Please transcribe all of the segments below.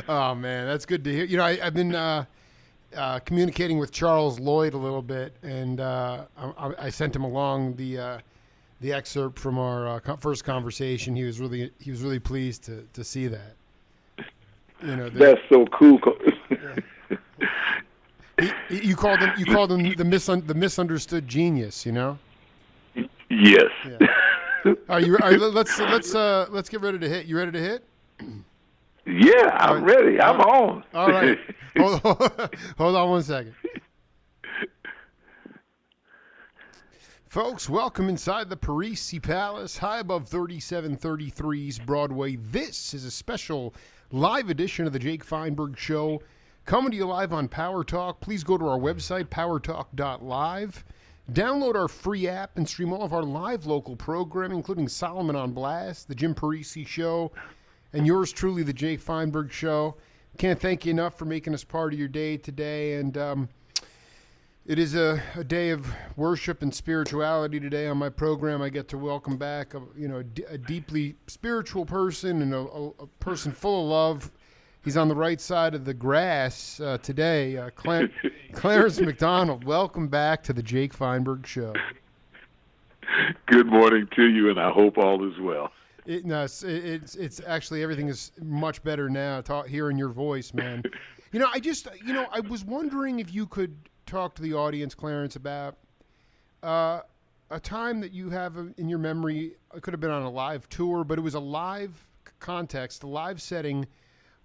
Oh man, that's good to hear. I've been communicating with Charles Lloyd a little bit, and I sent him along the excerpt from our first conversation. He was really pleased to see that. That's so cool. Yeah. You called him the misunderstood genius. Yes. Yeah. Let's get ready to hit. You ready to hit? Yeah, All I'm right. ready. I'm on. All right. Hold on one second. Folks, welcome inside the Parisi Palace, high above 3733's Broadway. This is a special live edition of the Jake Feinberg Show, coming to you live on Power Talk. Please go to our website, powertalk.live. Download our free app and stream all of our live local programming, including Solomon on Blast, the Jim Parisi Show, and yours truly, the Jake Feinberg Show. Can't thank you enough for making us part of your day today. And it is a day of worship and spirituality today. On my program, I get to welcome back a deeply spiritual person and a person full of love. He's on the right side of the grass today. Clarence McDonald, welcome back to the Jake Feinberg Show. Good morning to you, and I hope all is well. It's actually everything is much better now. Hearing your voice, man. I was wondering if you could talk to the audience, Clarence, about a time that you have in your memory. It could have been on a live tour, but it was a live context, a live setting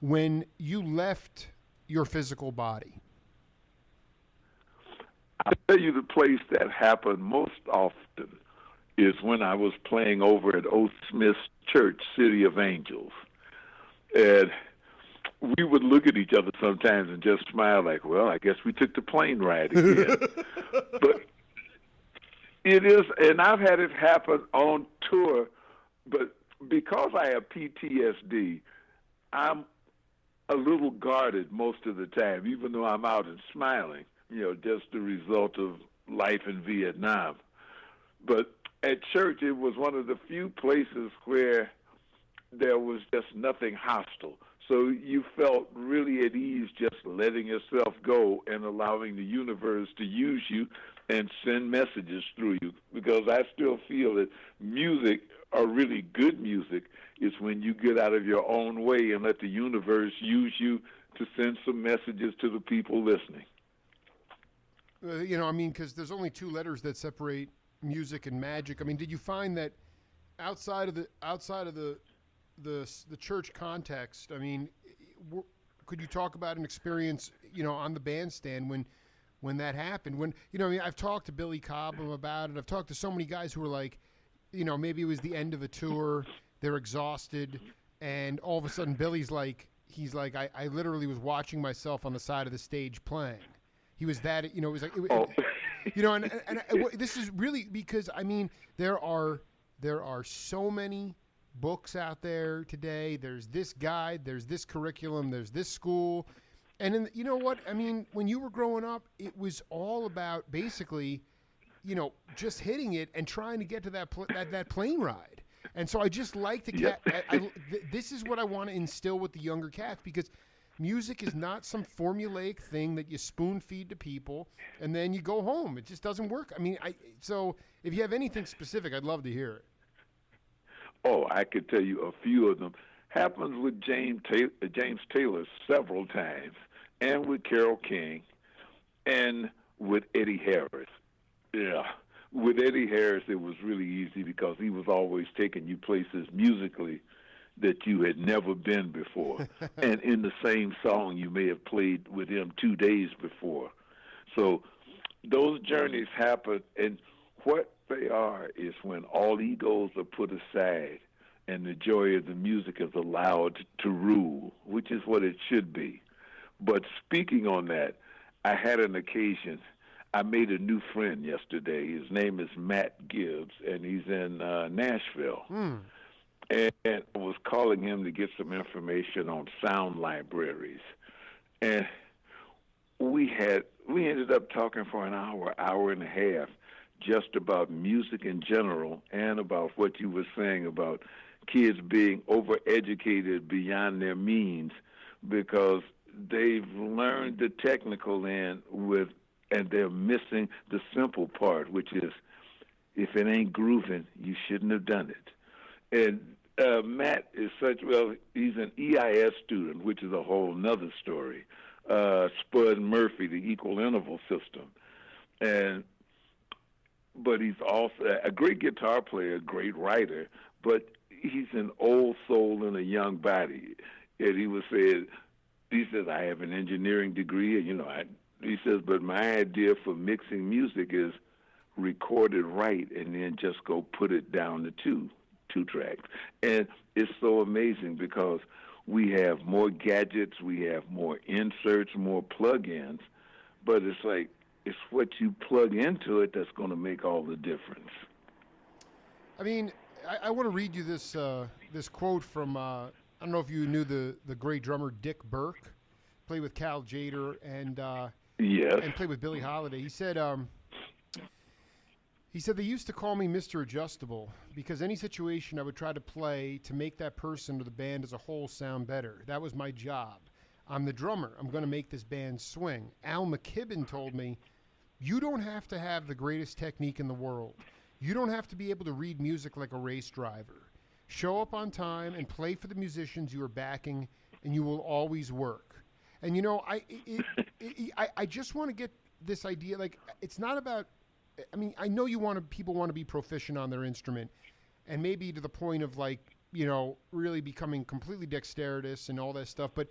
when you left your physical body. I'll tell you the place that happened most often is when I was playing over at O. Smith's Church, City of Angels. And we would look at each other sometimes and just smile like, well, I guess we took the plane ride again. But it is, and I've had it happen on tour, but because I have PTSD, I'm a little guarded most of the time, even though I'm out and smiling, just the result of life in Vietnam. But at church, it was one of the few places where there was just nothing hostile. So you felt really at ease just letting yourself go and allowing the universe to use you and send messages through you. Because I still feel that music, or really good music, is when you get out of your own way and let the universe use you to send some messages to the people listening. Because there's only two letters that separate music and magic. I mean, did you find that outside of the church context? I mean, could you talk about an experience, on the bandstand when that happened? I've talked to Billy Cobham about it. I've talked to so many guys who were like, maybe it was the end of a tour, they're exhausted, and all of a sudden Billy's like, I literally was watching myself on the side of the stage playing. He was that, it was like, this is really because, there are so many books out there today. There's this guide, there's this curriculum, there's this school. And you know what? When you were growing up, it was all about basically, just hitting it and trying to get to that plane ride. And so I just like to this is what I want to instill with the younger cats, because music is not some formulaic thing that you spoon feed to people and then you go home. It just doesn't work. So if you have anything specific, I'd love to hear it. Oh, I could tell you a few of them. Happens with James Taylor several times, and with Carole King, and with Eddie Harris. Yeah. With Eddie Harris, it was really easy because he was always taking you places musically that you had never been before. And in the same song you may have played with him 2 days before. So those journeys happen, and what they are is when all egos are put aside and the joy of the music is allowed to rule, which is what it should be. But speaking on that, I had an occasion. I made a new friend yesterday. His name is Matt Gibbs, and he's in Nashville. And I was calling him to get some information on sound libraries. And we ended up talking for an hour and a half, just about music in general and about what you were saying about kids being overeducated beyond their means because they've learned the technical end and they're missing the simple part, which is if it ain't grooving, you shouldn't have done it. And Matt is he's an EIS student, which is a whole nother story. Spud Murphy, the equal interval system. But he's also a great guitar player, a great writer, but he's an old soul in a young body. And he says, I have an engineering degree, and he says, but my idea for mixing music is record it right and then just go put it down to two tracks. And it's so amazing because we have more gadgets, we have more inserts, more plug-ins, but it's like it's what you plug into it that's going to make all the difference. I mean, I want to read you this this quote from I don't know if you knew the great drummer Dick Burke, played with Cal Jader and yes, and played with Billie Holiday. He said they used to call me Mr. Adjustable because any situation I would try to play to make that person or the band as a whole sound better. That was my job. I'm the drummer. I'm going to make this band swing. Al McKibben told me, you don't have to have the greatest technique in the world. You don't have to be able to read music like a race driver. Show up on time and play for the musicians you are backing, and you will always work. And, I just want to get this idea, like, it's not about, I mean, I know people want to be proficient on their instrument and maybe to the point of really becoming completely dexterous and all that stuff. But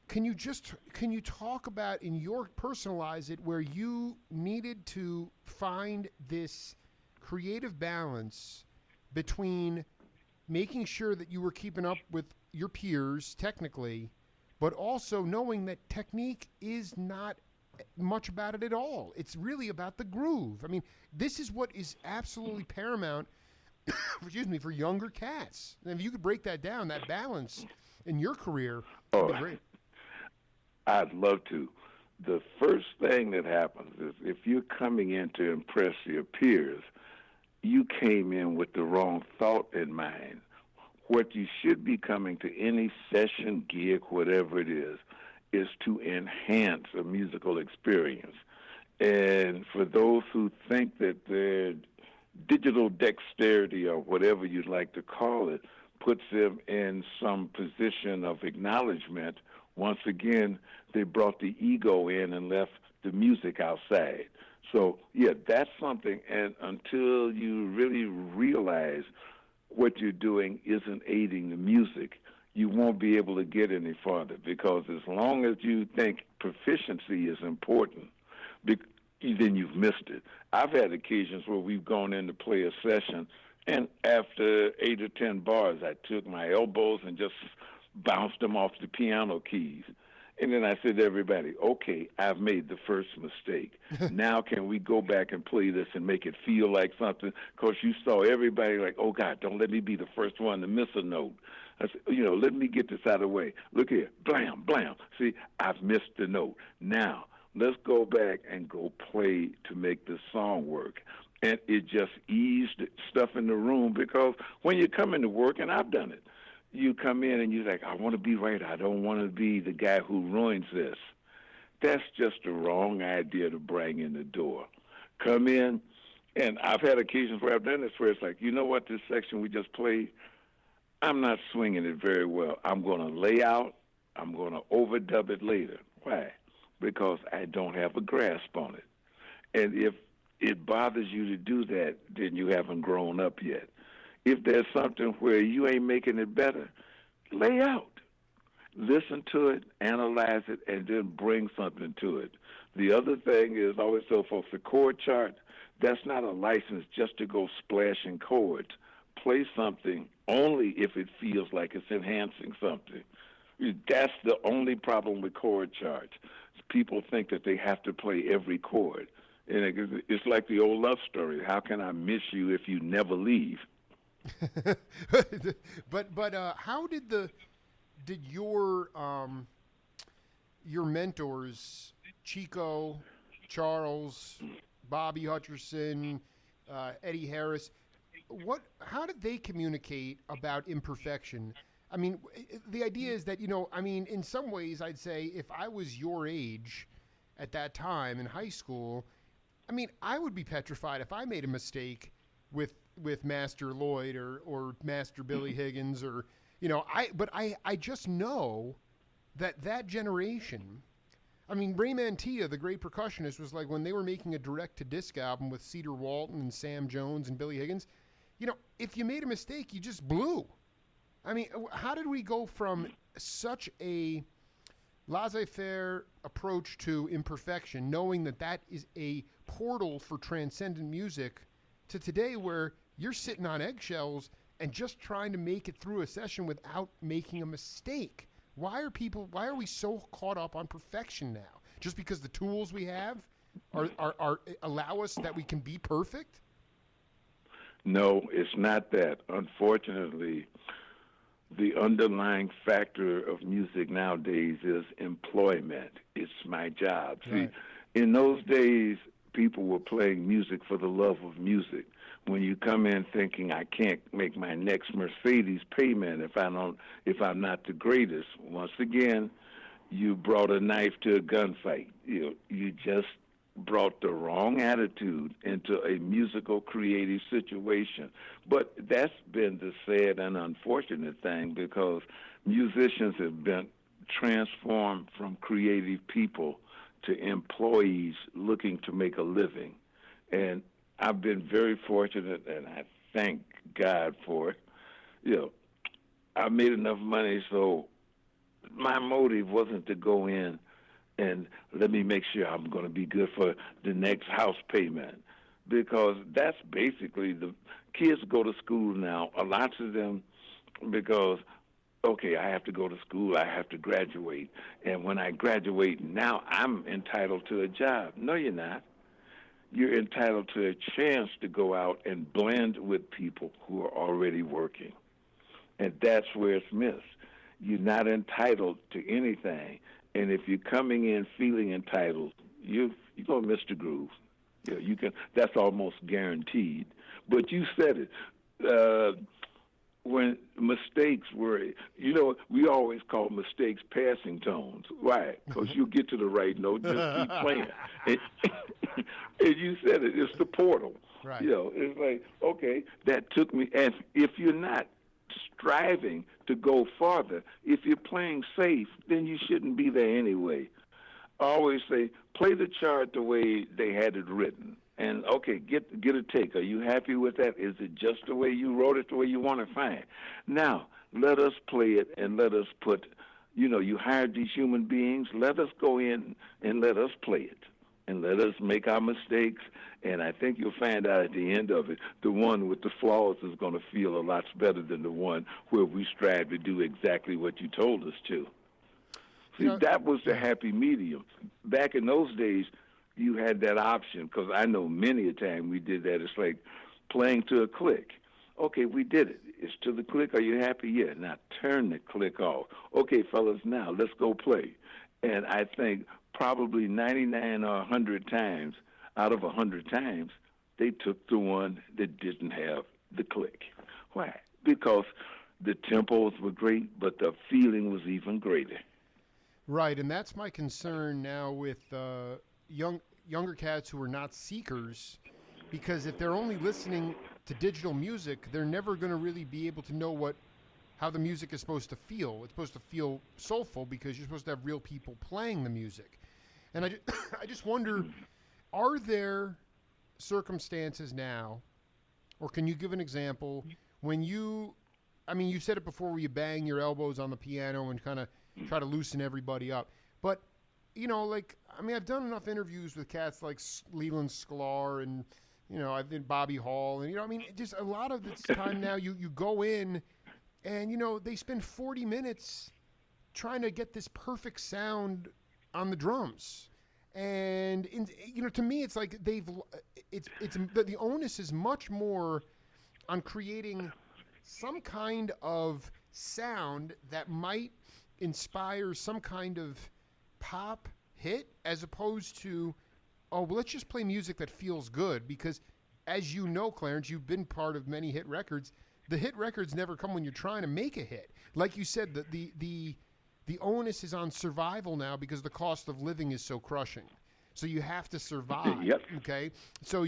can you talk about personalize it where you needed to find this creative balance between making sure that you were keeping up with your peers technically, but also knowing that technique is not much about it at all. It's really about the groove. I mean, this is what is absolutely paramount, for younger cats. And if you could break that down, that balance in your career, that'd be great. I'd love to. The first thing that happens is if you're coming in to impress your peers, you came in with the wrong thought in mind. What you should be coming to any session, gig, whatever it is to enhance a musical experience. And for those who think that their digital dexterity or whatever you'd like to call it puts them in some position of acknowledgement, once again, they brought the ego in and left the music outside. So, yeah, that's something. And until you really realize what you're doing isn't aiding the music, you won't be able to get any farther, because as long as you think proficiency is important, then you've missed it. I've had occasions where we've gone in to play a session, and after 8 or 10 bars, I took my elbows and just bounced them off the piano keys. And then I said to everybody, okay, I've made the first mistake. Now can we go back and play this and make it feel like something? Because you saw everybody like, oh, God, don't let me be the first one to miss a note. I said, let me get this out of the way. Look here, blam, blam. See, I've missed the note. Now, let's go back and go play to make the song work. And it just eased stuff in the room, because when you come into work, and I've done it, you come in and you're like, I want to be right. I don't want to be the guy who ruins this. That's just the wrong idea to bring in the door. Come in, and I've had occasions where I've done this where it's like, you know what, this section we just played, I'm not swinging it very well. I'm going to lay out. I'm going to overdub it later. Why? Because I don't have a grasp on it. And if it bothers you to do that, then you haven't grown up yet. If there's something where you ain't making it better, lay out. Listen to it, analyze it, and then bring something to it. The other thing is, I always tell folks, the chord chart, that's not a license just to go splashing chords. Play something only if it feels like it's enhancing something. That's the only problem with chord charts. People think that they have to play every chord. And it's like the old love story. How can I miss you if you never leave? but how did your mentors, Chico, Charles, Bobby Hutcherson, Eddie Harris, how did they communicate about imperfection? I mean, the idea is that, I mean, in some ways, I'd say if I was your age at that time in high school, I mean, I would be petrified if I made a mistake with Master Lloyd or Master Billy Higgins or, I just know that generation. I mean, Ray Mantilla, the great percussionist, was like when they were making a direct-to-disc album with Cedar Walton and Sam Jones and Billy Higgins, if you made a mistake, you just blew. I mean, how did we go from such a laissez-faire approach to imperfection, knowing that is a portal for transcendent music, to today where you're sitting on eggshells and just trying to make it through a session without making a mistake? Why are we so caught up on perfection now? Just because the tools we have are allow us that we can be perfect? No, it's not that. Unfortunately, the underlying factor of music nowadays is employment. It's my job. Right. See, in those days, people were playing music for the love of music. When you come in thinking I can't make my next Mercedes payment if I'm not the greatest, once again, you brought a knife to a gunfight. You just brought the wrong attitude into a musical creative situation. But that's been the sad and unfortunate thing, because musicians have been transformed from creative people to employees looking to make a living. And I've been very fortunate, and I thank God for it. I made enough money, so my motive wasn't to go in and let me make sure I'm going to be good for the next house payment, because that's basically the kids go to school now, a lot of them, because, okay, I have to go to school, I have to graduate, and when I graduate, now I'm entitled to a job. No, you're not. You're entitled to a chance to go out and blend with people who are already working, and that's where it's missed. You're not entitled to anything. And if you're coming in feeling entitled, you're gonna miss the groove. You can. That's almost guaranteed. But you said it. When mistakes were, we always call mistakes passing tones. Why? Because you get to the right note, just keep playing. And you said it. It's the portal. Right. It's like, okay, that took me. And if you're not striving to go farther, if you're playing safe, then you shouldn't be there anyway. I always say, play the chart the way they had it written. And, okay, get a take. Are you happy with that? Is it just the way you wrote it, the way you want to find? Now, let us play it and let us put, you hired these human beings. Let us go in and let us play it. And let us make our mistakes, and I think you'll find out at the end of it, the one with the flaws is going to feel a lot better than the one where we strive to do exactly what you told us to. See, that was the happy medium. Back in those days, you had that option, because I know many a time we did that. It's like playing to a click. Okay, we did it. It's to the click. Are you happy? Yeah. Now turn the click off. Okay, fellas, now let's go play. And I think probably 99 or 100 times out of 100 times, they took the one that didn't have the click. Why? Because the tempos were great, but the feeling was even greater. Right, and that's my concern now with younger cats who are not seekers, because if they're only listening to digital music, they're never going to really be able to know how the music is supposed to feel. It's supposed to feel soulful because you're supposed to have real people playing the music. And I just wonder, are there circumstances now, or can you give an example, when you said it before, where you bang your elbows on the piano and kind of try to loosen everybody up. But, I've done enough interviews with cats like Leland Sklar and, I've been Bobby Hall. And, just a lot of the time now you go in and, they spend 40 minutes trying to get this perfect sound on the drums. And, to me, it's like the onus is much more on creating some kind of sound that might inspire some kind of pop hit, as opposed to, let's just play music that feels good. Because as you know, Clarence, you've been part of many hit records. The hit records never come when you're trying to make a hit. Like you said, the onus is on survival now because the cost of living is so crushing. So you have to survive. Yep. Okay. So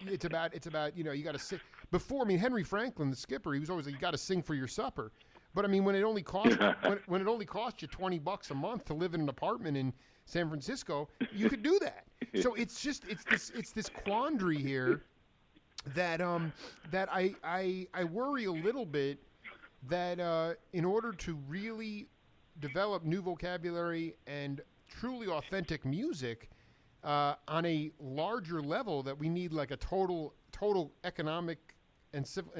it's about you got to sing. Before, I mean, Henry Franklin, the skipper, he was always like, you got to sing for your supper. But I mean, when it only cost when it only cost you $20 a month to live in an apartment in San Francisco, you could do that. So it's this quandary here that I worry a little bit that in order to really develop new vocabulary and truly authentic music on a larger level, that we need like a total economic and civil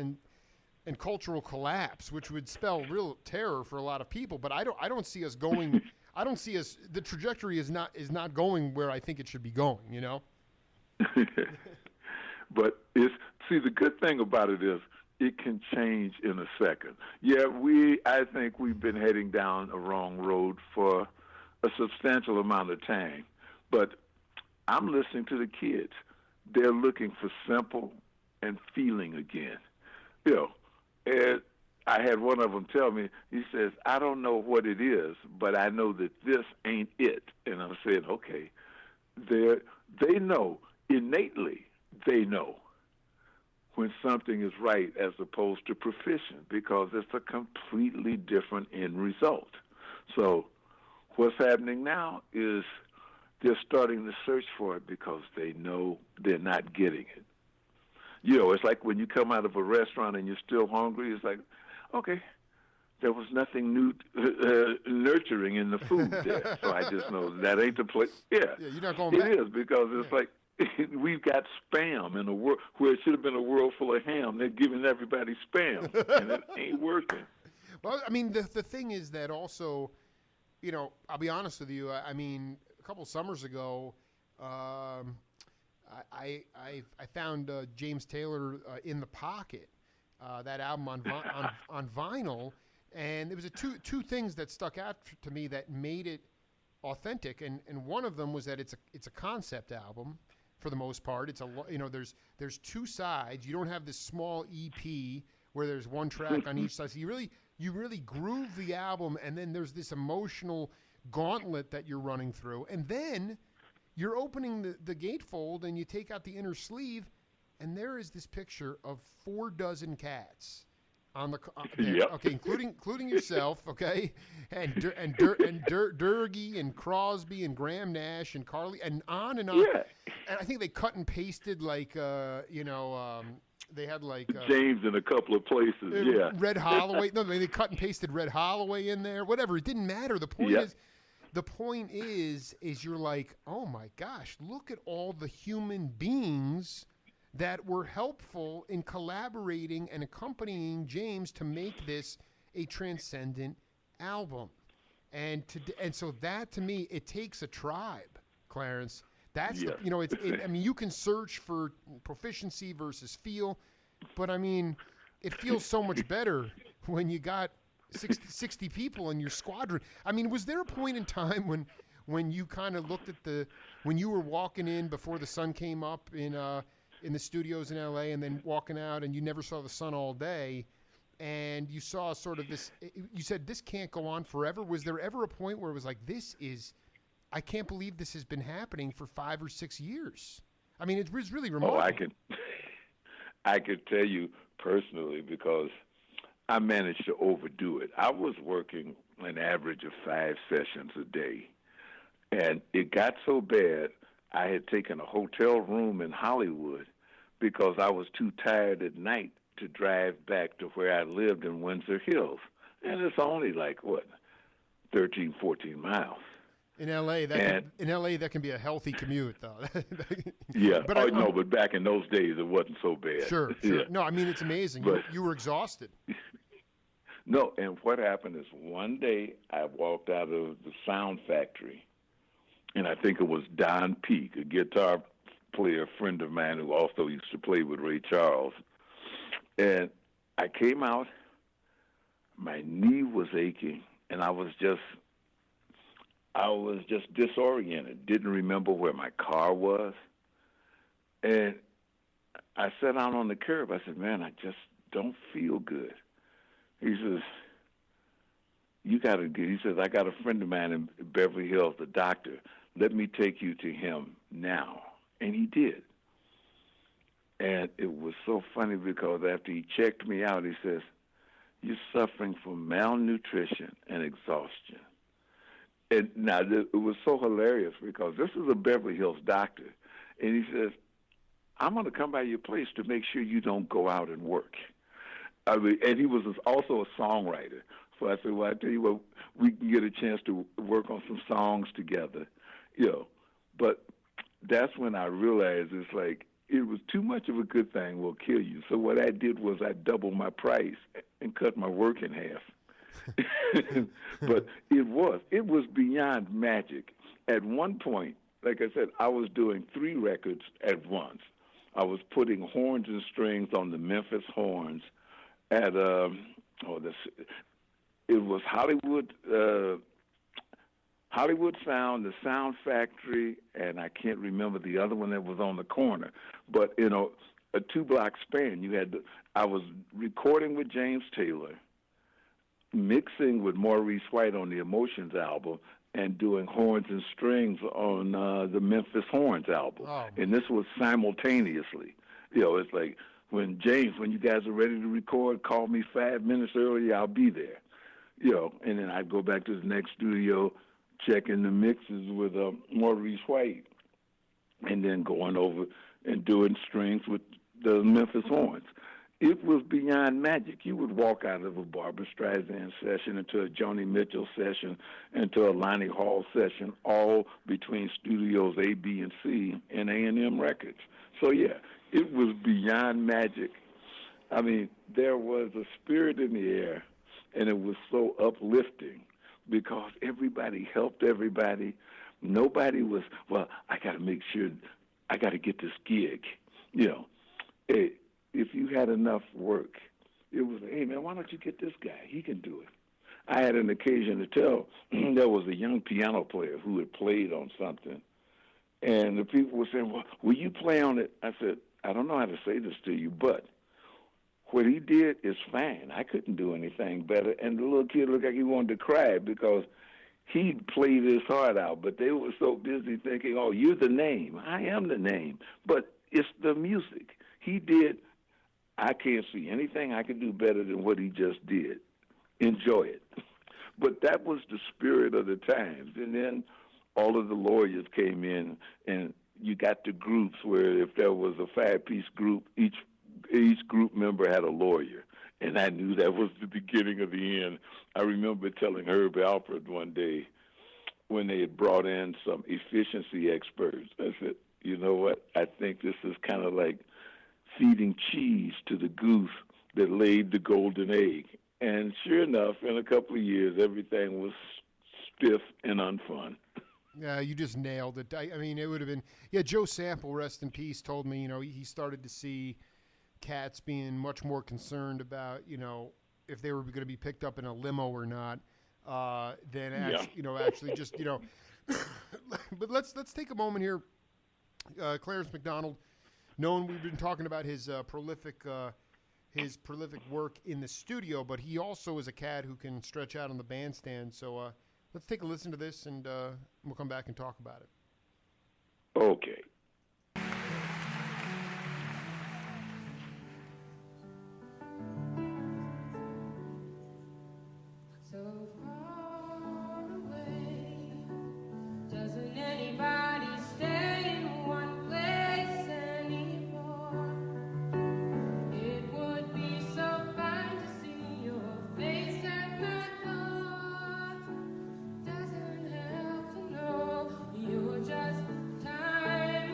and cultural collapse, which would spell real terror for a lot of people. But I don't see us going. I don't see us. The trajectory is not going where I think it should be going. You know. But the good thing about it is it can change in a second. Yeah, I think we've been heading down a wrong road for a substantial amount of time. But I'm listening to the kids. They're looking for simple and feeling again. You know, and I had one of them tell me, he says, I don't know what it is, but I know that this ain't it. And I'm saying, okay, they know, innately, they know when something is right as opposed to proficient, because it's a completely different end result. So what's happening now is they're starting to search for it because they know they're not getting it. You know, it's like when you come out of a restaurant and you're still hungry, it's like, okay, there was nothing new, nurturing in the food there. So I just know that ain't the place. Yeah, you're not going back. It is, because it's like we've got spam in a world where it should have been a world full of ham. They're giving everybody spam, and it ain't working. Well, I mean, the thing is that also, you know, I'll be honest with you. I mean, a couple summers ago, I found James Taylor in the Pocket, that album on vinyl, and there was two things that stuck out to me that made it authentic, and one of them was that it's a concept album for the most part. It's there's two sides. You don't have this small EP where there's one track on each side. So you really groove the album, and then there's this emotional gauntlet that you're running through, and then you're opening the gatefold and you take out the inner sleeve, and there is this picture of 4 dozen cats on the yep. Okay, including yourself, okay, and Durgie and Crosby and Graham Nash and Carly and on and on. Yeah. And I think they cut and pasted like they had like James in a couple of places. Yeah, Red Holloway. No, they cut and pasted Red Holloway in there. Whatever, it didn't matter. The point is you're like, oh my gosh, look at all the human beings that were helpful in collaborating and accompanying James to make this a transcendent album. And so that, to me, it takes a tribe, Clarence. That's yes. I mean, you can search for proficiency versus feel, but I mean, it feels so much better when you got 60 people in your squadron. I mean, was there a point in time when you kind of looked at when you were walking in before the sun came up in the studios in LA, and then walking out and you never saw the sun all day, and you saw sort of this, you said this can't go on forever? Was there ever a point where it was like, I can't believe this has been happening for 5 or 6 years? I mean, it was really remarkable. I could tell you personally, because I managed to overdo it. I was working an average of 5 sessions a day, and it got so bad I had taken a hotel room in Hollywood because I was too tired at night to drive back to where I lived in Windsor Hills. And it's only like, 13, 14 miles. In LA, that can be a healthy commute, though. Yeah, but back in those days, it wasn't so bad. Sure. Yeah. No, I mean, it's amazing. You were exhausted. No, and what happened is one day I walked out of the sound factory, and I think it was Don Peake, a guitar player, friend of mine who also used to play with Ray Charles. And I came out, my knee was aching, and I was just disoriented, didn't remember where my car was. And I sat down on the curb. I said, man, I just don't feel good. He says, you got to get, he says, I got a friend of mine in Beverly Hills, the doctor. Let me take you to him now. And he did. And it was so funny because after he checked me out, he says, you're suffering from malnutrition and exhaustion. And now it was so hilarious because this is a Beverly Hills doctor. And he says, I'm going to come by your place to make sure you don't go out and work. I mean, and he was also a songwriter. So I said, well, I tell you what, we can get a chance to work on some songs together, you know. But that's when I realized it's like, it was too much of a good thing will kill you. So what I did was I doubled my price and cut my work in half. But it was beyond magic. At one point, like I said, I was doing 3 records at once. I was putting horns and strings on the Memphis Horns at it was Hollywood Sound, the Sound Factory, and I can't remember the other one that was on the corner. But a 2-block span. I was recording with James Taylor, mixing with Maurice White on the Emotions album, and doing horns and strings on the Memphis Horns album. Oh. And this was simultaneously. It's like, when you guys are ready to record, call me 5 minutes early, I'll be there. And then I'd go back to the next studio, checking the mixes with Maurice White, and then going over and doing strings with the Memphis Horns. It was beyond magic. You would walk out of a Barbra Streisand session into a Joni Mitchell session, into a Lonnie Hall session, all between studios A, B, and C and A&M Records. So, yeah, it was beyond magic. I mean, there was a spirit in the air, and it was so uplifting because everybody helped everybody. Nobody was, well, I got to make sure, I got to get this gig. If you had enough work, it was, hey, man, why don't you get this guy? He can do it. I had an occasion to tell there was a young piano player who had played on something, and the people were saying, well, will you play on it? I said, I don't know how to say this to you, but what he did is fine. I couldn't do anything better. And the little kid looked like he wanted to cry because he played his heart out, but they were so busy thinking, oh, you're the name. I am the name. But it's the music. He did. I can't see anything I could do better than what he just did. Enjoy it. But that was the spirit of the times. And then all of the lawyers came in, and you got the groups where if there was a 5-piece group, each group member had a lawyer. And I knew that was the beginning of the end. I remember telling Herb Alpert one day when they had brought in some efficiency experts, I said, you know what, I think this is kind of like feeding cheese to the goose that laid the golden egg. And sure enough, in a couple of years, everything was stiff and unfun. Yeah, you just nailed it. I mean, it would have been, yeah, Joe Sample, rest in peace, told me, he started to see cats being much more concerned about, if they were going to be picked up in a limo or not, than actually, actually just, But let's take a moment here. Clarence McDonald, known, we've been talking about his prolific work in the studio, but he also is a cat who can stretch out on the bandstand. So let's take a listen to this, and we'll come back and talk about it. Okay. So far away, doesn't anybody stay in one place anymore? It would be so fine to see your face at my door. Doesn't help to know you're just time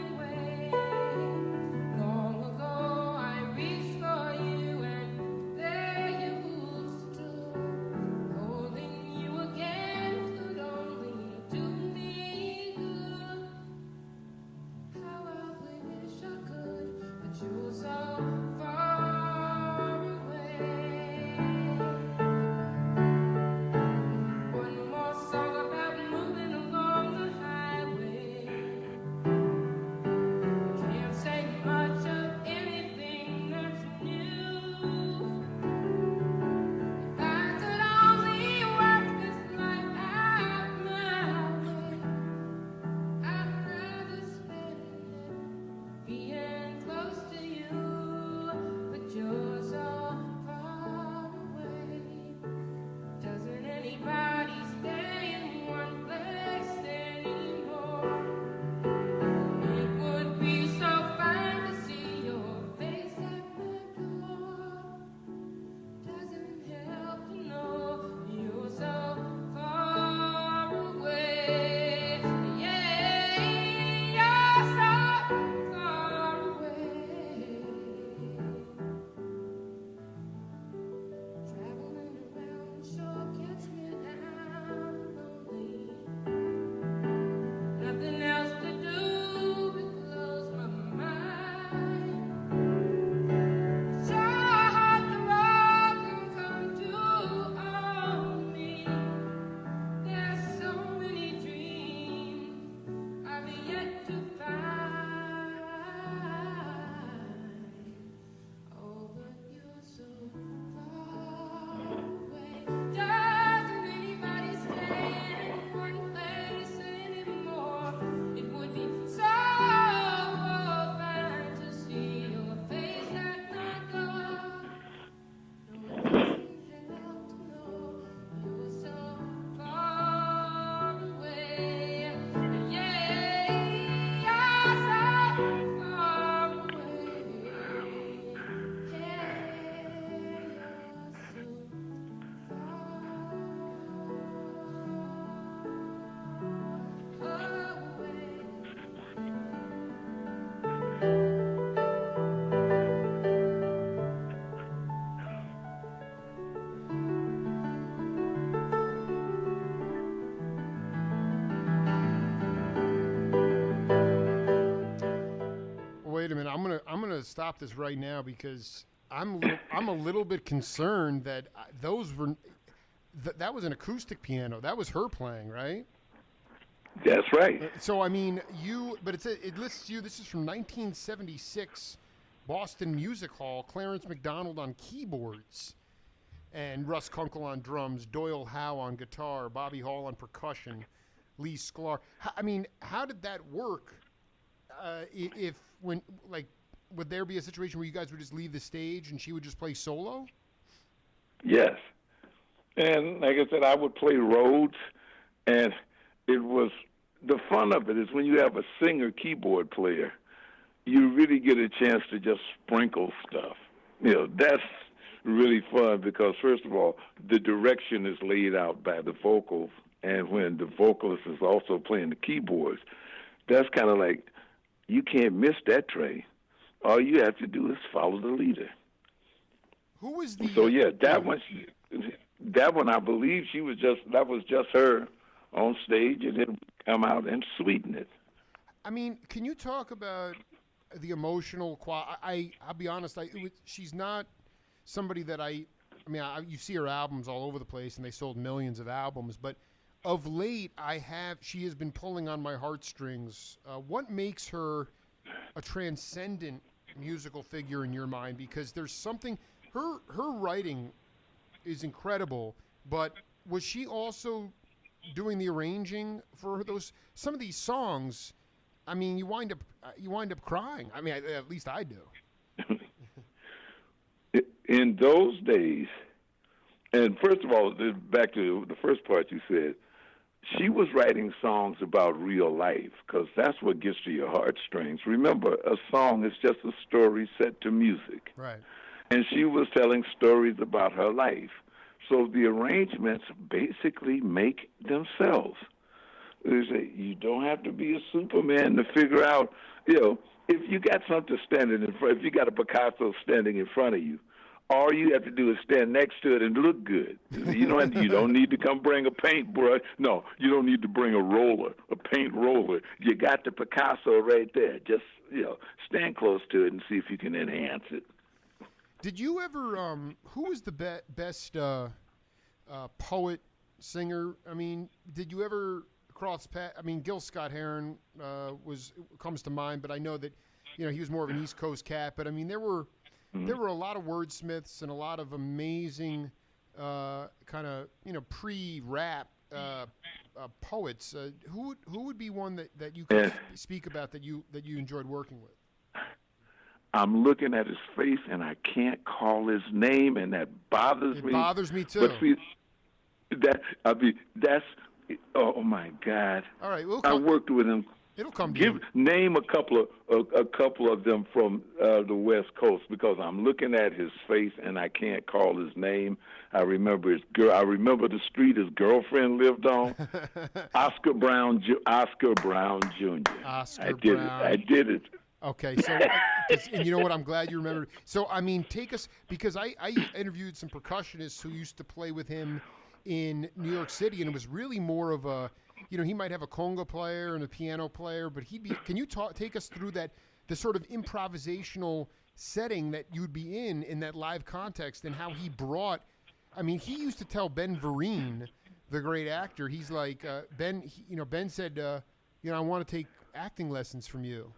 stop this right now because I'm a little bit concerned that those were that was an acoustic piano. That was her playing, right? That's right. So I mean, but it lists you. This is from 1976, Boston Music Hall. Clarence McDonald on keyboards, and Russ Kunkel on drums, Doyle Howe on guitar, Bobby Hall on percussion, Lee Sklar. I mean, how did that work? Would there be a situation where you guys would just leave the stage and she would just play solo? Yes. And like I said, I would play Rhodes, and it was the fun of it is when you have a singer keyboard player, you really get a chance to just sprinkle stuff. That's really fun because, first of all, the direction is laid out by the vocals, and when the vocalist is also playing the keyboards, that's kind of like you can't miss that train. All you have to do is follow the leader. Who was the? So yeah, that one I believe that was just her on stage, and then come out and sweeten it. I mean, can you talk about the emotional quality? I'll be honest. She's not somebody that you see her albums all over the place, and they sold millions of albums. But of late, she has been pulling on my heartstrings. What makes her a transcendent musical figure in your mind? Because there's something. Her writing is incredible, but was she also doing the arranging for some of these songs? I mean, you wind up crying. I mean, at least I do. In those days, and first of all, back to the first part you said, she was writing songs about real life because that's what gets to your heartstrings. Remember, a song is just a story set to music. Right. And she was telling stories about her life. So the arrangements basically make themselves. They say you don't have to be a Superman to figure out, if you got something standing in front, if you got a Picasso standing in front of you, all you have to do is stand next to it and look good. You don't need to come bring a paintbrush. No, you don't need to bring a paint roller. You got the Picasso right there. Just, stand close to it and see if you can enhance it. Did you ever, who was the best poet, singer? I mean, did you ever cross paths? I mean, Gil Scott-Heron comes to mind, but I know that, he was more of an East Coast cat. But, I mean, there were a lot of wordsmiths and a lot of amazing kind of, pre-rap poets. Who would be one that you could speak about that you enjoyed working with? I'm looking at his face, and I can't call his name, and that bothers me. It bothers me, too. But see, that's, oh, my God. All right. I worked with him. It'll come to you. Name a couple of them from the West Coast, because I'm looking at his face, and I can't call his name. I remember I remember the street his girlfriend lived on. Oscar Brown Jr. Oscar Brown. I did it. Okay, so and you know what? I'm glad you remembered. So I mean, take us, because I interviewed some percussionists who used to play with him in New York City, and it was really more of a, he might have a conga player and a piano player, but can you take us through the sort of improvisational setting that you'd be in that live context, and how he brought. I mean, he used to tell Ben Vereen, the great actor, he's like Ben said, I want to take acting lessons from you.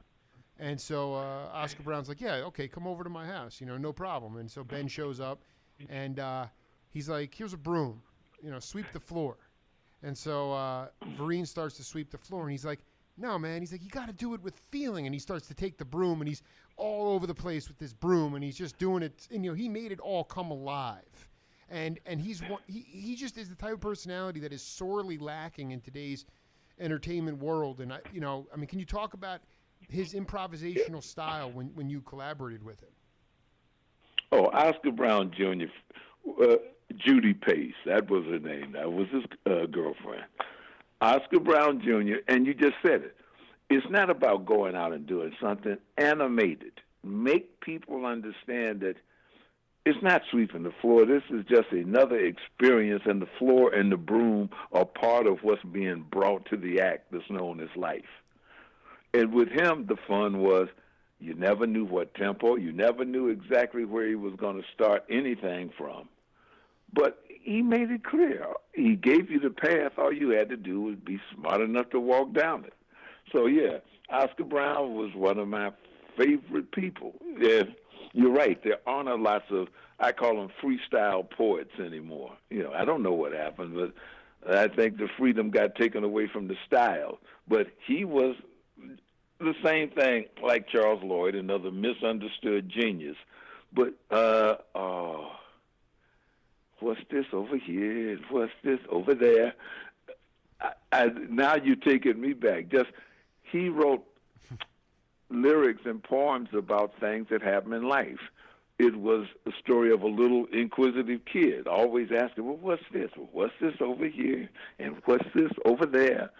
And so Oscar Brown's like, yeah, okay, come over to my house, no problem. And so Ben shows up, and he's like, here's a broom, sweep the floor. And so Vereen starts to sweep the floor, and he's like, no, man. He's like, you got to do it with feeling. And he starts to take the broom, and he's all over the place with this broom, and he's just doing it. And, he made it all come alive. And he just is the type of personality that is sorely lacking in today's entertainment world. And, can you talk about his improvisational style when you collaborated with him? Oh, Oscar Brown Jr., Judy Pace, that was her name. That was his girlfriend. Oscar Brown Jr., and you just said it. It's not about going out and doing something. Animate it. Make people understand that it's not sweeping the floor. This is just another experience, and the floor and the broom are part of what's being brought to the act that's known as life. And with him, the fun was You never knew what tempo. You never knew exactly where he was going to start anything from. But he made it clear. He gave you the path. All you had to do was be smart enough to walk down it. So, yeah, Oscar Brown was one of my favorite people. Yeah, you're right. There aren't a lots of, I call them freestyle poets anymore. I don't know what happened, but I think the freedom got taken away from the style. But he was the same thing like Charles Lloyd, another misunderstood genius. But, what's this over here? What's this over there? Now you're taking me back. He wrote lyrics and poems about things that happen in life. It was a story of a little inquisitive kid, always asking, well, what's this? Well, what's this over here? And what's this over there?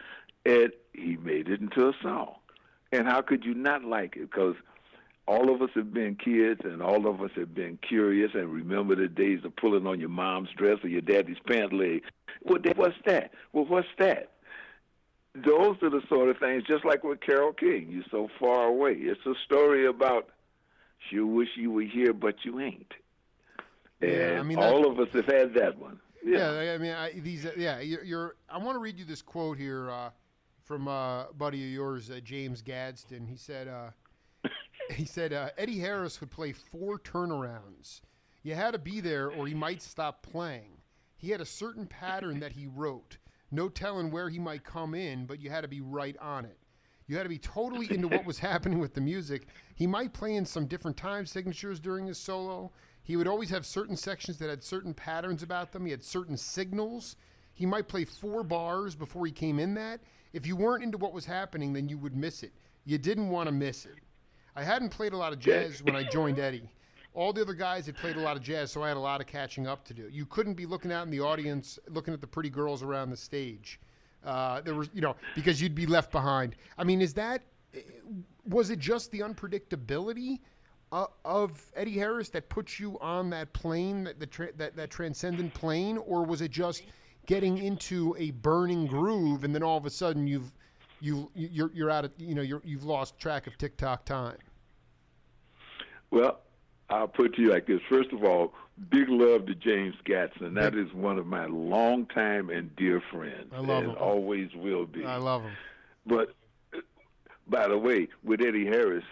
And he made it into a song. And how could you not like it? Because all of us have been kids, and all of us have been curious and remember the days of pulling on your mom's dress or your daddy's pant leg. Well, what's that? Well, what's that? Those are the sort of things, just like with Carole King, You're So Far Away. It's a story about, you wish you were here, but you ain't. And all of us have had that one. Yeah, I want to read you this quote here from a buddy of yours, James Gadsden. He said, Eddie Harris would play 4 turnarounds. You had to be there or he might stop playing. He had a certain pattern that he wrote. No telling where he might come in, but you had to be right on it. You had to be totally into what was happening with the music. He might play in some different time signatures during his solo. He would always have certain sections that had certain patterns about them. He had certain signals. He might play 4 bars before he came in that. If you weren't into what was happening, then you would miss it. You didn't want to miss it. I hadn't played a lot of jazz when I joined Eddie. All the other guys had played a lot of jazz, so I had a lot of catching up to do. You couldn't be looking out in the audience, looking at the pretty girls around the stage. There was, because you'd be left behind. I mean, was it just the unpredictability of Eddie Harris that put you on that plane, that transcendent plane, or was it just getting into a burning groove and then all of a sudden you're out of, you've lost track of tick-tock time? Well, I'll put to you like this. First of all, big love to James Gadsden. That is one of my longtime and dear friends. I love him. Always will be. I love him. But, by the way, with Eddie Harris,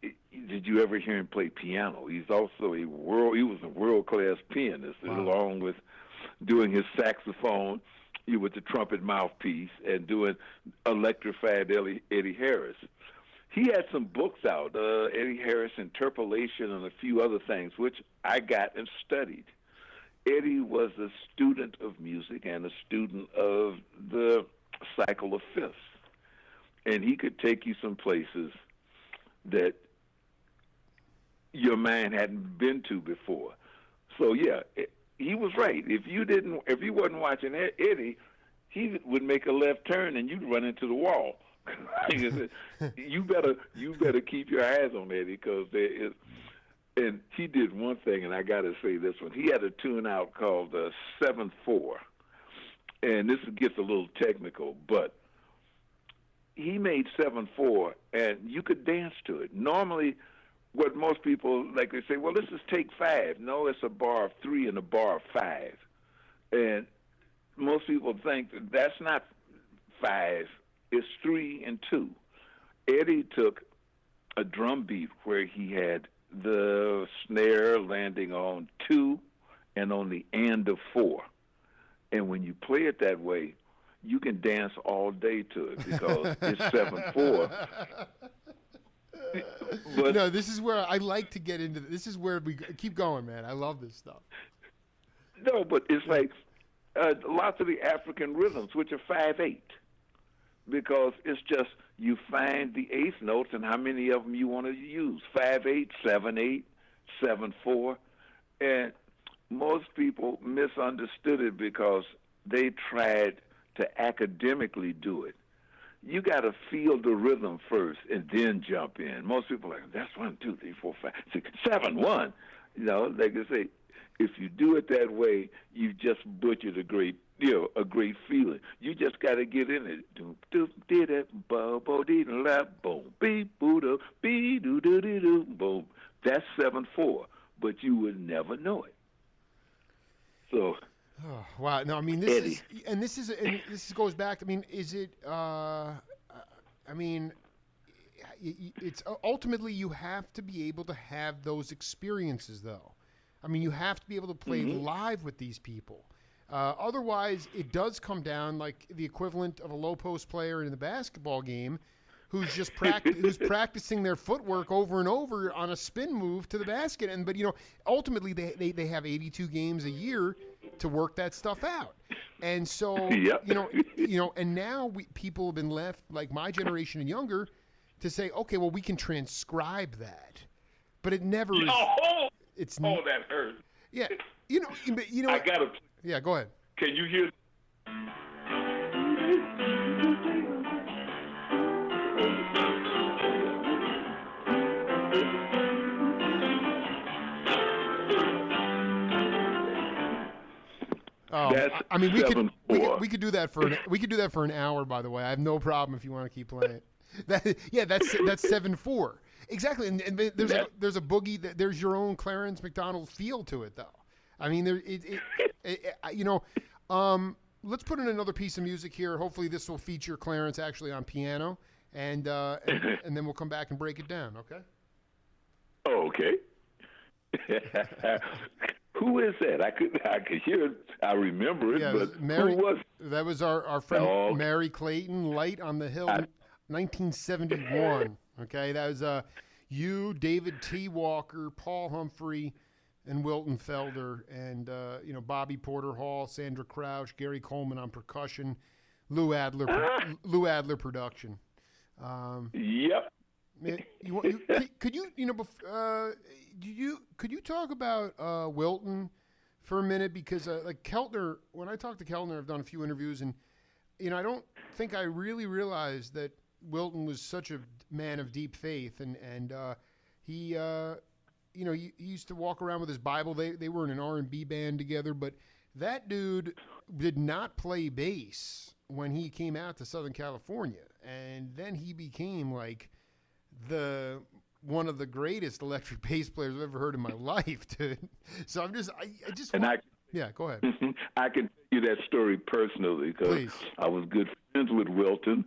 did you ever hear him play piano? He was a world-class pianist, along with doing his saxophone, with the trumpet mouthpiece, and doing electrified Eddie Harris. He had some books out, Eddie Harris Interpolation and a few other things, which I got and studied. Eddie was a student of music and a student of the cycle of fifths. And he could take you some places that your mind hadn't been to before. So, yeah, he was right. If you wasn't watching Eddie, he would make a left turn and you'd run into the wall. you better keep your eyes on Eddie, because there is. And he did one thing, and I got to say this one. He had a tune out called 7/4, and this gets a little technical, but he made 7/4, and you could dance to it. Normally, what most people like, they say, well, this is take 5. No, it's a bar of 3 and a bar of 5, and most people think that's not 5. It's 3 and 2. Eddie took a drum beat where he had the snare landing on 2 and on the end of 4. And when you play it that way, you can dance all day to it because it's 7/4. But no, this is where I like to get into. This is where we keep going, man. I love this stuff. No, but it's like lots of the African rhythms, which are 5/8. Because it's just you find the eighth notes and how many of them you want to use. 5/8, 7/8, 7/4. And most people misunderstood it because they tried to academically do it. You got to feel the rhythm first and then jump in. Most people are like, that's 1, 2, 3, 4, 5, 6, 7, 1. Like they say, if you do it that way, you just butchered a great feeling. You just got to get in it. do did it, bo bo dee la boom, beep boo do, be do do do do boom. That's 7/4, but you would never know it. So, Oh, wow. No, I mean Eddie. this goes back. I mean, is it? I mean, it's ultimately you have to be able to have those experiences, though. I mean, you have to be able to play live with these people. Otherwise, it does come down like the equivalent of a low post player in the basketball game, who's just who's practicing their footwork over and over on a spin move to the basket. But ultimately they have 82 games a year to work that stuff out. And so Yep. and now people have been left, like my generation and younger, to say, okay, well, we can transcribe that, but it never is. Oh, that hurt. Yeah, I gotta. Yeah, go ahead. Can you hear? That's I mean, we 7/4. could do that for an hour. By the way, I have no problem if you want to keep playing. That's 7/4 exactly. And there's a boogie. There's your own Clarence McDonald feel to it, though. I mean, let's put in another piece of music here. Hopefully, this will feature Clarence actually on piano, and then we'll come back and break it down. Okay. Okay. Who is that? I could hear it. I remember it, but who was it? That was our friend Mary Clayton, Light on the Hill, 1971. Okay, that was you, David T. Walker, Paul Humphrey, and Wilton Felder, and Bobby Porter Hall, Sandra Crouch, Gary Coleman on percussion, Lou Adler production. Yep. Could you talk about Wilton for a minute, because like Keltner, when I talk to Keltner, I've done a few interviews, and I don't think I really realized that Wilton was such a man of deep faith, and he used to walk around with his Bible. They were in an R&B band together, but that dude did not play bass when he came out to Southern California, and then he became like one of the greatest electric bass players I've ever heard in my life, dude. So yeah, go ahead. I can tell you that story personally because I was good friends with Wilton,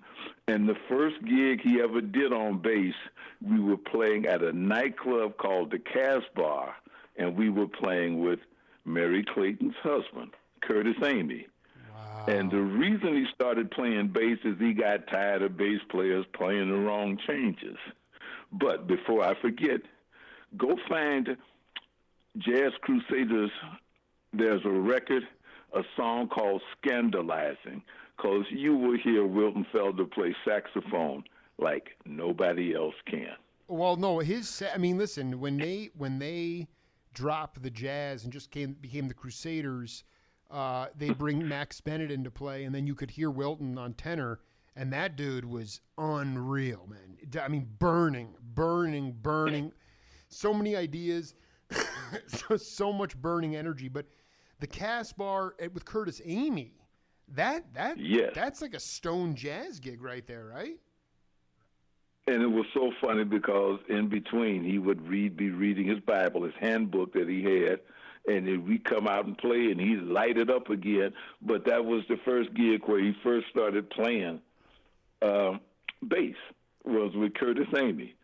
and the first gig he ever did on bass, we were playing at a nightclub called the Casbah, and we were playing with Mary Clayton's husband, Curtis Amy. Wow. And the reason he started playing bass is he got tired of bass players playing the wrong changes. But before I forget, go find Jazz Crusaders. There's a record, a song called Scandalizing, because you will hear Wilton Felder play saxophone like nobody else can. Well, no, listen, when they dropped the Jazz and just became the Crusaders, they bring Max Bennett into play, and then you could hear Wilton on tenor, and that dude was unreal, man. I mean, burning. So many ideas, so much burning energy. But the Casbah with Curtis Amy, that's like a stone jazz gig right there, right? And it was so funny because in between he would be reading his Bible, his handbook that he had, and then we come out and play, and he'd light it up again. But that was the first gig where he first started playing bass, was with Curtis Amy.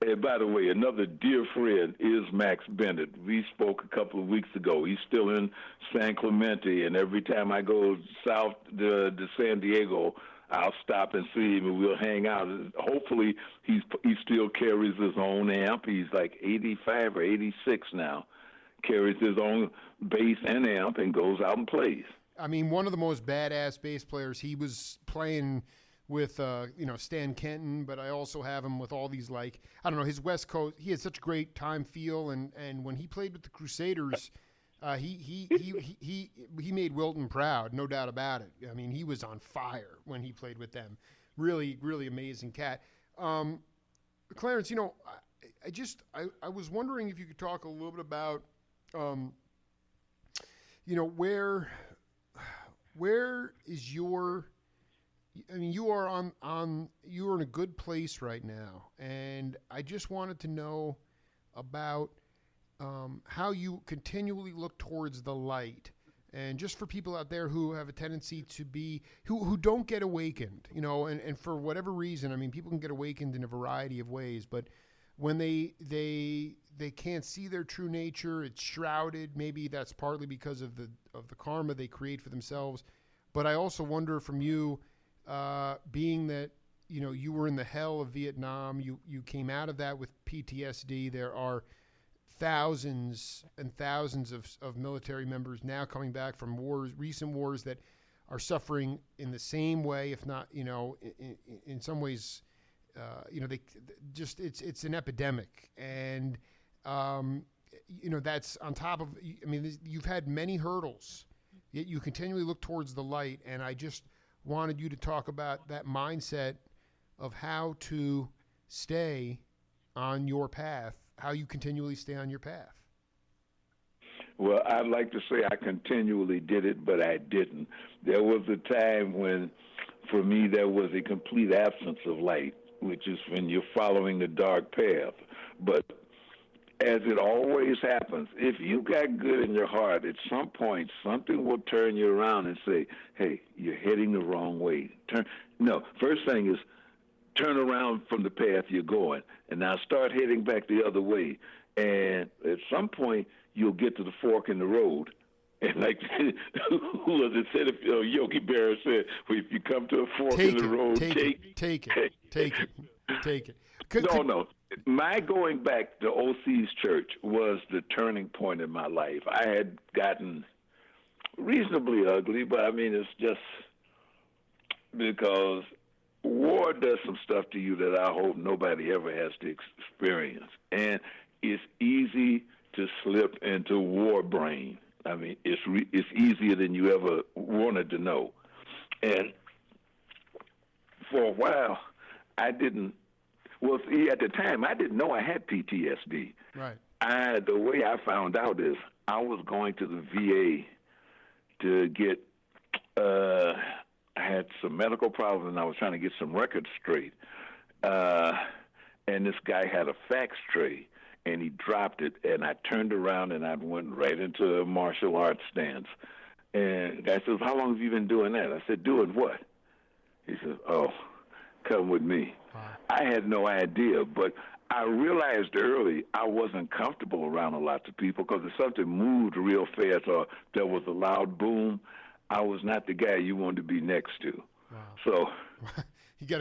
And by the way, another dear friend is Max Bennett. We spoke a couple of weeks ago. He's still in San Clemente, and every time I go south to San Diego, I'll stop and see him, and we'll hang out. Hopefully, he still carries his own amp. He's like 85 or 86 now. Carries his own bass and amp and goes out and plays. I mean, one of the most badass bass players. He was playing with Stan Kenton, but I also have him with all these, like, I don't know, his West Coast. He had such great time feel, and when he played with the Crusaders, he made Wilton proud, no doubt about it. I mean, he was on fire when he played with them. Really, really amazing cat. Clarence, I was wondering if you could talk a little bit about where is your I mean, you are you are in a good place right now, and I just wanted to know about how you continually look towards the light. And just for people out there who have a tendency to be, who don't get awakened, and for whatever reason, I mean, people can get awakened in a variety of ways, but when they can't see their true nature, it's shrouded. Maybe that's partly because of the karma they create for themselves. But I also wonder from you, being that you were in the hell of Vietnam, you came out of that with PTSD. There are thousands and thousands of military members now coming back from recent wars that are suffering in the same way, if not, in some ways, they just it's an epidemic, and that's on top of. I mean, you've had many hurdles, yet you continually look towards the light, and I just wanted you to talk about that mindset of how to stay on your path, how you continually stay on your path. Well, I'd like to say I continually did it, but I didn't. There was a time when, for me, there was a complete absence of light, which is when you're following the dark path. But as it always happens, if you got good in your heart, at some point, something will turn you around and say, hey, you're heading the wrong way. First thing is turn around from the path you're going, and now start heading back the other way. And at some point, you'll get to the fork in the road. And like, who was it said? Yogi Berra said, well, if you come to a fork in the road, take it. No. My going back to OC's church was the turning point in my life. I had gotten reasonably ugly, but I mean, it's just because war does some stuff to you that I hope nobody ever has to experience. And it's easy to slip into war brain. I mean, it's easier than you ever wanted to know. And for a while, I didn't. Well, see, at the time, I didn't know I had PTSD. Right. The way I found out is I was going to the VA to get. I had some medical problems, and I was trying to get some records straight. And this guy had a fax tray, and he dropped it, and I turned around, and I went right into a martial arts stance. And the guy says, how long have you been doing that? I said, doing what? He says, oh, come with me. Wow. I had no idea, but I realized early I wasn't comfortable around a lot of people because if something moved real fast or there was a loud boom, I was not the guy you wanted to be next to. Wow. So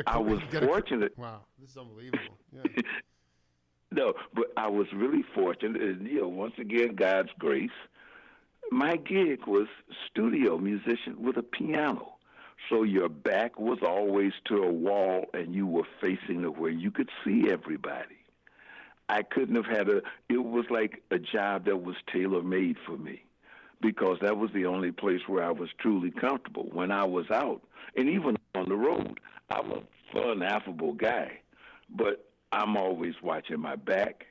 I was fortunate. Wow, this is unbelievable. Yeah. No, but I was really fortunate. And, once again, God's grace. My gig was studio musician with a piano. So your back was always to a wall, and you were facing to where you could see everybody. I couldn't have had it was like a job that was tailor-made for me because that was the only place where I was truly comfortable. When I was out, and even on the road, I'm a fun, affable guy, but I'm always watching my back.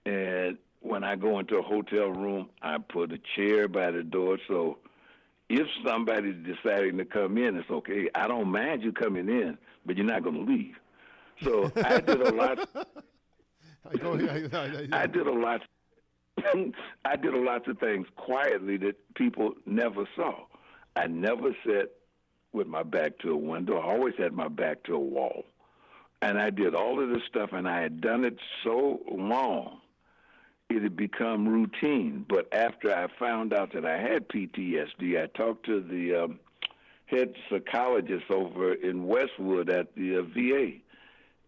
And when I go into a hotel room, I put a chair by the door so if somebody's deciding to come in, it's okay. I don't mind you coming in, but you're not going to leave. So I did a lot. I did a lot. I did a lot of things quietly that people never saw. I never sat with my back to a window. I always had my back to a wall. And I did all of this stuff, and I had done it so long, it had become routine. But after I found out that I had PTSD, I talked to the head psychologist over in Westwood at the VA,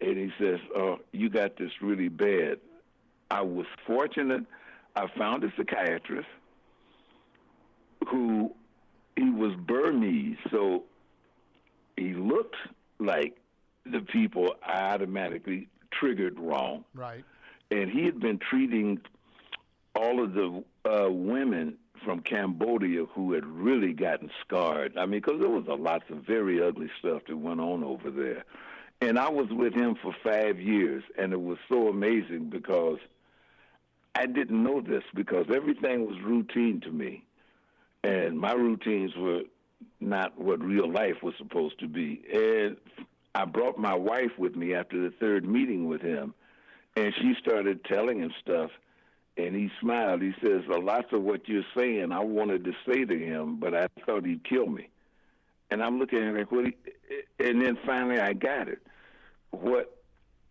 and he says, oh, you got this really bad. I was fortunate. I found a psychiatrist who, he was Burmese, so he looked like the people I automatically triggered wrong. Right. And he had been treating all of the women from Cambodia who had really gotten scarred. I mean, because there was a lots of very ugly stuff that went on over there. And I was with him for 5 years, and it was so amazing because I didn't know this because everything was routine to me. And my routines were not what real life was supposed to be. And I brought my wife with me after the third meeting with him, and she started telling him stuff, and he smiled. He says, a lot of what you're saying, I wanted to say to him, but I thought he'd kill me. And I'm looking at it like, and then finally I got it. What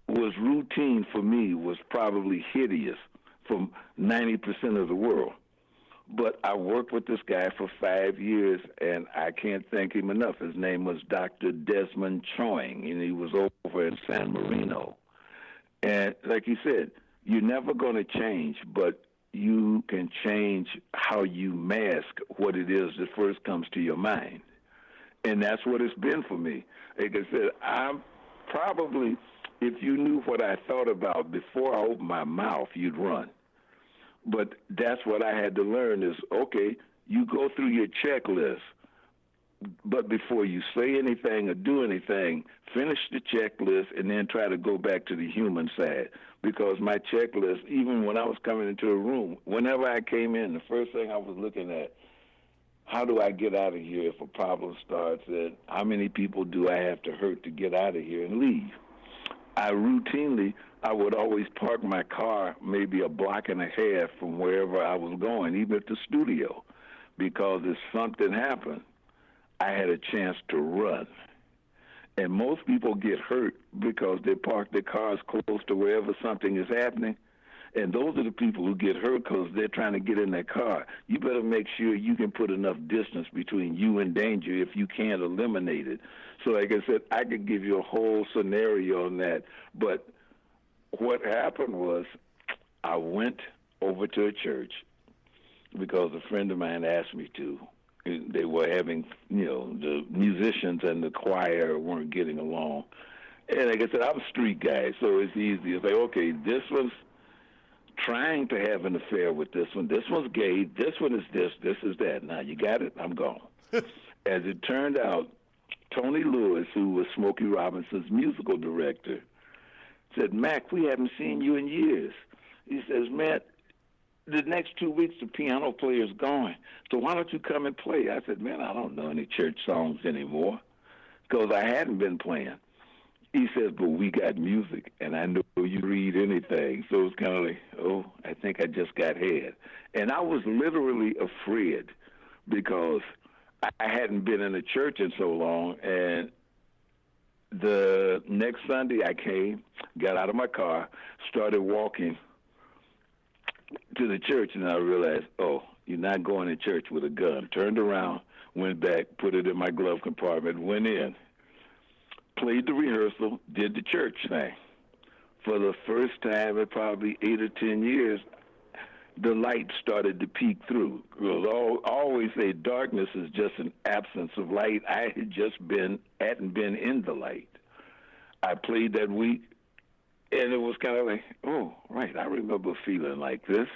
was routine for me was probably hideous for 90% of the world. But I worked with this guy for 5 years, and I can't thank him enough. His name was Dr. Desmond Choing, and he was over in San Marino. And like he said, you're never going to change, but you can change how you mask what it is that first comes to your mind. And that's what it's been for me. Like I said, I'm probably, if you knew what I thought about before I opened my mouth, you'd run. But that's what I had to learn is, okay, you go through your checklist, but before you say anything or do anything, finish the checklist and then try to go back to the human side. Because my checklist, even when I was coming into a room, whenever I came in, the first thing I was looking at, how do I get out of here if a problem starts, and how many people do I have to hurt to get out of here and leave? I would always park my car maybe a block and a half from wherever I was going, even at the studio, because if something happened, I had a chance to run. And most people get hurt because they park their cars close to wherever something is happening. And those are the people who get hurt because they're trying to get in their car. You better make sure you can put enough distance between you and danger if you can't eliminate it. So like I said, I could give you a whole scenario on that. But what happened was I went over to a church because a friend of mine asked me to. They were having, the musicians and the choir weren't getting along. And like I said, I'm a street guy, so it's easy. It's like, okay, this was trying to have an affair with this one. This one's gay. This one is this is that. Now, you got it? I'm gone. As it turned out, Tony Lewis, who was Smokey Robinson's musical director, said, Mac, we haven't seen you in years. He says, man, the next 2 weeks the piano player's gone, so why don't you come and play? I said, man, I don't know any church songs anymore because I hadn't been playing. He says, but we got music, and I know you read anything. So it's kind of like, oh, I think I just got had. And I was literally afraid because I hadn't been in a church in so long. And the next Sunday I came, got out of my car, started walking to the church, and I realized, oh, you're not going to church with a gun. Turned around, went back, put it in my glove compartment, went in. Played the rehearsal, did the church thing. For the first time in probably 8 or 10 years, the light started to peek through. I always say darkness is just an absence of light. I hadn't been in the light. I played that week, and it was kind of like, oh, right, I remember feeling like this.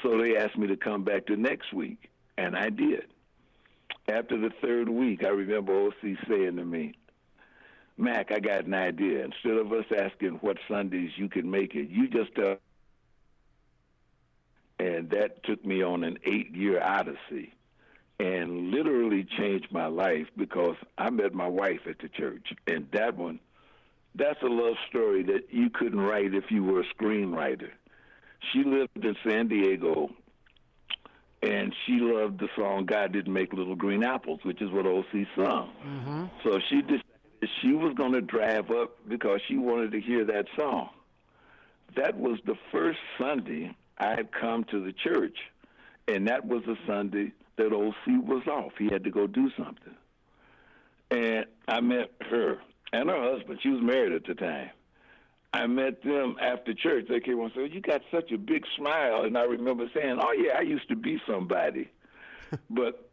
So they asked me to come back the next week, and I did. After the third week, I remember O.C. saying to me, Mac, I got an idea. Instead of us asking what Sundays you can make it, you just tell. And that took me on an 8-year odyssey and literally changed my life because I met my wife at the church. And that's a love story that you couldn't write if you were a screenwriter. She lived in San Diego, and she loved the song God Didn't Make Little Green Apples, which is what O.C. sung. Mm-hmm. So she decided she was going to drive up because she wanted to hear that song. That was the first Sunday I had come to the church, and that was the Sunday that O.C. was off. He had to go do something. And I met her and her husband. She was married at the time. I met them after church. They came and said, you got such a big smile. And I remember saying, oh, yeah, I used to be somebody. But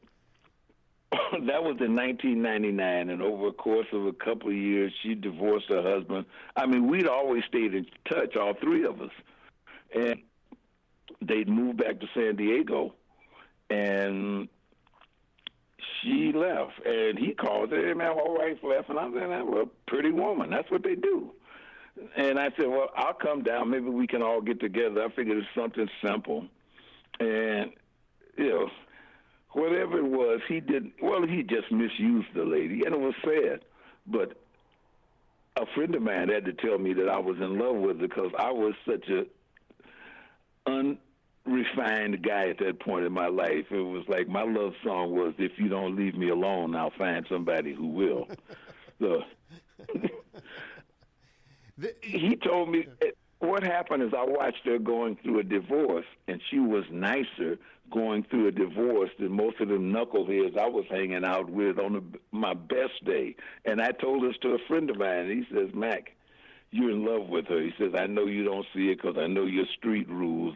that was in 1999, and over a course of a couple of years, she divorced her husband. I mean, we'd always stayed in touch, all three of us. And they'd moved back to San Diego, and she left. And he called her, hey, man, my wife left. And I said, well, pretty woman, that's what they do. And I said, well, I'll come down. Maybe we can all get together. I figured it's something simple. And, whatever it was, he didn't. Well, he just misused the lady, and it was sad. But a friend of mine had to tell me that I was in love with her because I was such a unrefined guy at that point in my life. It was like my love song was, "If you don't leave me alone, I'll find somebody who will." So he told me what happened is I watched her going through a divorce, and she was nicer going through a divorce than most of them knuckleheads I was hanging out with on my best day. And I told this to a friend of mine, and he says, "Mac, you're in love with her." He says, "I know you don't see it because I know your street rules."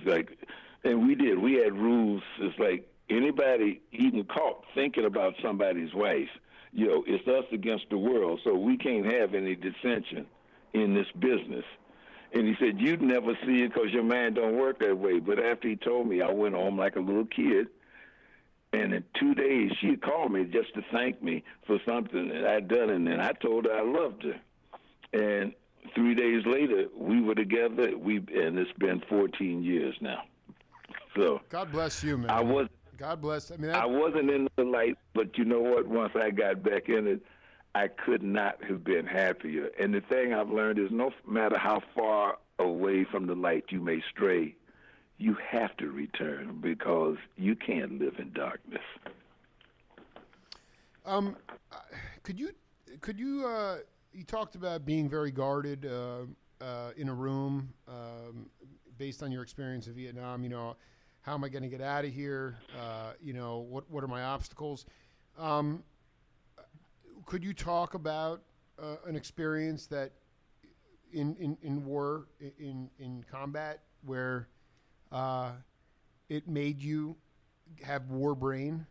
And we did. We had rules. It's like anybody even caught thinking about somebody's wife, it's us against the world. So we can't have any dissension in this business. And he said, "You'd never see it because your mind don't work that way." But after he told me, I went home like a little kid. And in 2 days, she called me just to thank me for something that I'd done. And then I told her I loved her. And 3 days later, we were together. And it's been 14 years now. So God bless you, man. God bless. I wasn't in the light, but you know what? Once I got back in it, I could not have been happier. And the thing I've learned is no matter how far away from the light you may stray, you have to return because you can't live in darkness. Could you you talked about being very guarded in a room based on your experience in Vietnam, how am I going to get out of here? What are my obstacles? Could you talk about an experience that in war, in combat, where it made you have war brain?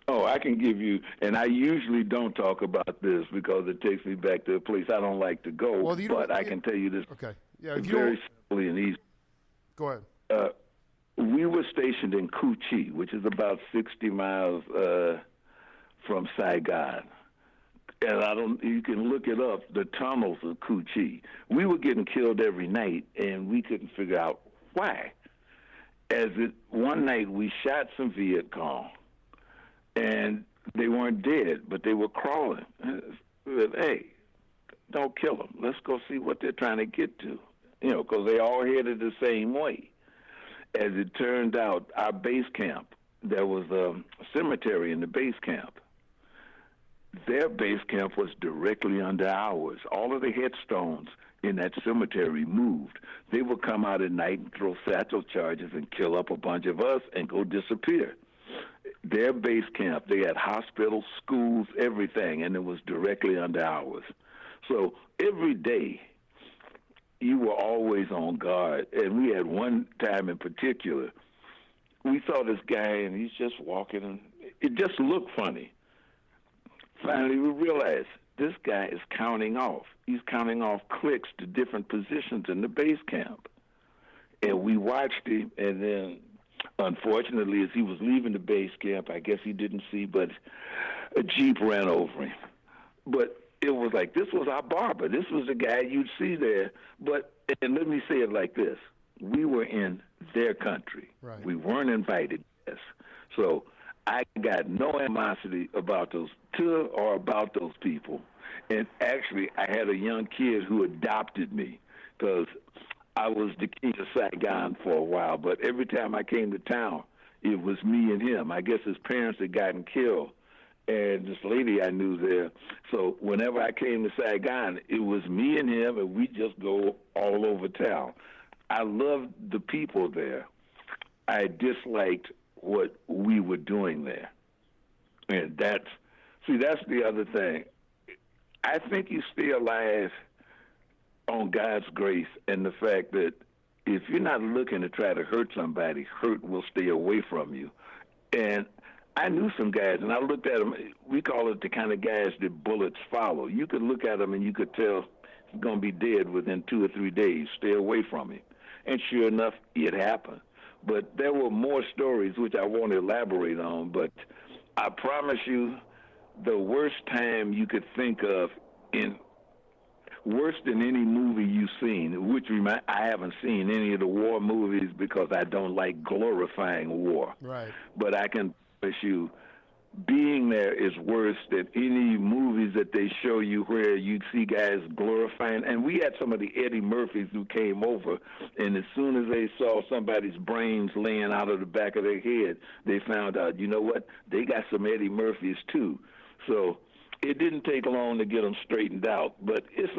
Oh, I can give you, and I usually don't talk about this because it takes me back to a place I don't like to go, but I can tell you this very simply and easy. Go ahead. We were stationed in Cu Chi, which is about 60 miles from Saigon. And you can look it up, the tunnels of Cu Chi. We were getting killed every night, and we couldn't figure out why. One night we shot some Viet Cong, and they weren't dead, but they were crawling. We said, "Hey, don't kill them. Let's go see what they're trying to get to," because they all headed the same way. As it turned out, our base camp, there was a cemetery in the base camp. Their base camp was directly under ours. All of the headstones in that cemetery moved. They would come out at night and throw satchel charges and kill up a bunch of us and go disappear. Their base camp, they had hospitals, schools, everything, and it was directly under ours. So every day, you were always on guard. And we had one time in particular, we saw this guy, and he's just walking, and it just looked funny. Finally, we realized this guy is counting off. He's counting off clicks to different positions in the base camp. And we watched him, and then, unfortunately, as he was leaving the base camp, I guess he didn't see, but a Jeep ran over him. But it was like, this was our barber. This was the guy you'd see there. And let me say it like this. We were in their country. Right. We weren't invited. Yes. So I got no animosity about those people. And actually, I had a young kid who adopted me because I was the king of Saigon for a while. But every time I came to town, it was me and him. I guess his parents had gotten killed. And this lady I knew there. So whenever I came to Saigon, it was me and him, and we just go all over town. I loved the people there. I disliked what we were doing there. And that's the other thing. I think you stay alive on God's grace and the fact that if you're not looking to try to hurt somebody, hurt will stay away from you. And I knew some guys, and I looked at them. We call it the kind of guys that bullets follow. You could look at him, and you could tell he's going to be dead within 2 or 3 days. Stay away from him. And sure enough, it happened. But there were more stories, which I won't elaborate on. But I promise you, the worst time you could think of worse than any movie you've seen, I haven't seen any of the war movies because I don't like glorifying war. Right. But I can promise you, being there is worse than any movies that they show you where you see guys glorifying. And we had some of the Eddie Murphys who came over, and as soon as they saw somebody's brains laying out of the back of their head, they found out, you know what, they got some Eddie Murphys too. So it didn't take long to get them straightened out, but it's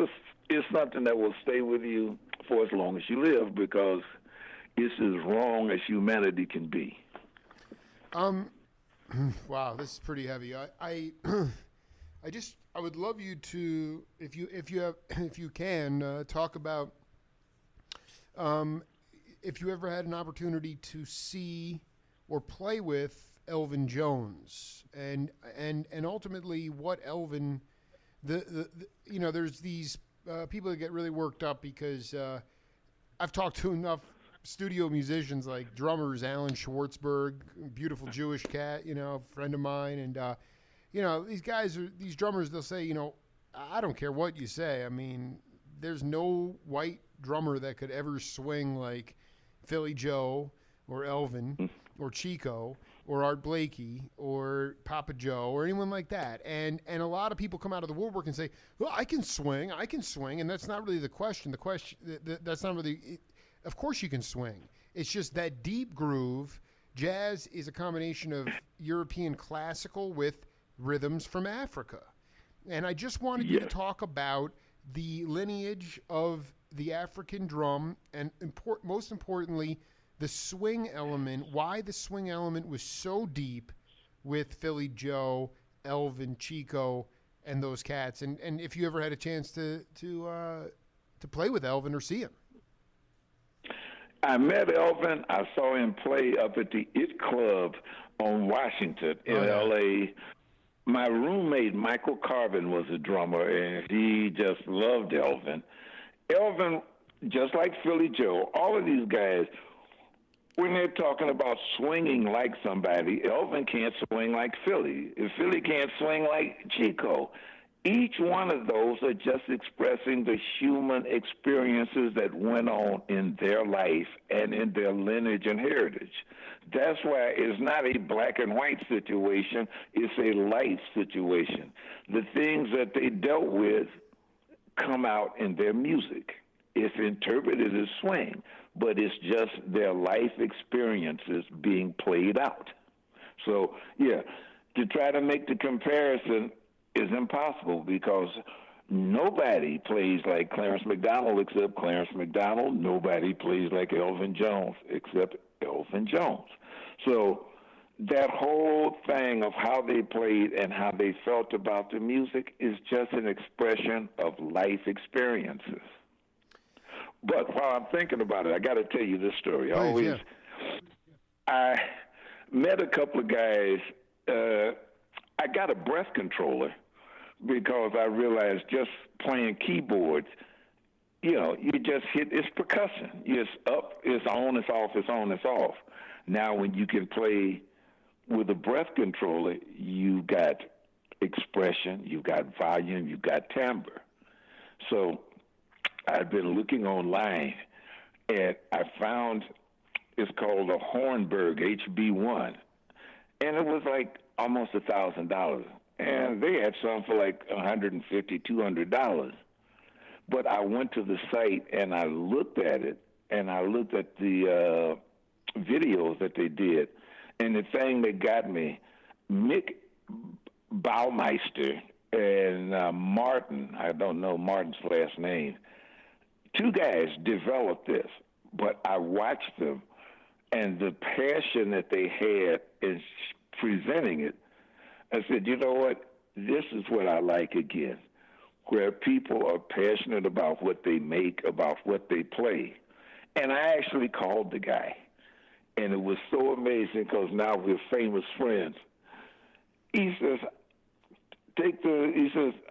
something that will stay with you for as long as you live because it's as wrong as humanity can be. Wow, this is pretty heavy. I would love you to, if you can, talk about if you ever had an opportunity to see or play with Elvin Jones, and ultimately what Elvin, there's these people that get really worked up because I've talked to enough studio musicians like drummers, Alan Schwartzberg, beautiful Jewish cat, friend of mine, and these drummers, they'll say, I don't care what you say. I mean, there's no white drummer that could ever swing like Philly Joe or Elvin or Chico or Art Blakey or Papa Joe or anyone like that. And a lot of people come out of the woodwork and say, well, I can swing. And that's not really the question. That's not really, of course you can swing. It's just that deep groove. Jazz is a combination of European classical with rhythms from Africa. And I just wanted you to talk about the lineage of the African drum and most importantly, the swing element, why the swing element was so deep with Philly Joe, Elvin, Chico, and those cats. And if you ever had a chance to play with Elvin or see him. I met Elvin. I saw him play up at the It Club on Washington in L.A. My roommate, Michael Carvin, was a drummer, and he just loved Elvin. Elvin, just like Philly Joe, all of these guys, when they're talking about swinging like somebody, Elvin can't swing like Philly. If Philly can't swing like Chico. Each one of those are just expressing the human experiences that went on in their life and in their lineage and heritage. That's why it's not a black and white situation, it's a life situation. The things that they dealt with come out in their music. It's interpreted as swing, but it's just their life experiences being played out. So, yeah, to try to make the comparison is impossible because nobody plays like Clarence McDonald except Clarence McDonald. Nobody plays like Elvin Jones except Elvin Jones. So that whole thing of how they played and how they felt about the music is just an expression of life experiences. But while I'm thinking about it, I got to tell you this story. I met a couple of guys. I got a breath controller because I realized just playing keyboards, you just hit, it's percussion. It's up, it's on, it's off, it's on, it's off. Now when you can play with a breath controller, you got expression, you got volume, you got timbre. So I've been looking online, and I found it's called a Hornberg HB1, and it was like almost $1,000, and they had some for like $150, $200. But I went to the site and I looked at it, and I looked at the videos that they did, and the thing that got me, Mick Baumeister and Martin, I don't know Martin's last name, two guys developed this, but I watched them, and the passion that they had in presenting it, I said, you know what, this is what I like again, where people are passionate about what they make, about what they play. And I actually called the guy, and it was so amazing because now we're famous friends. He says,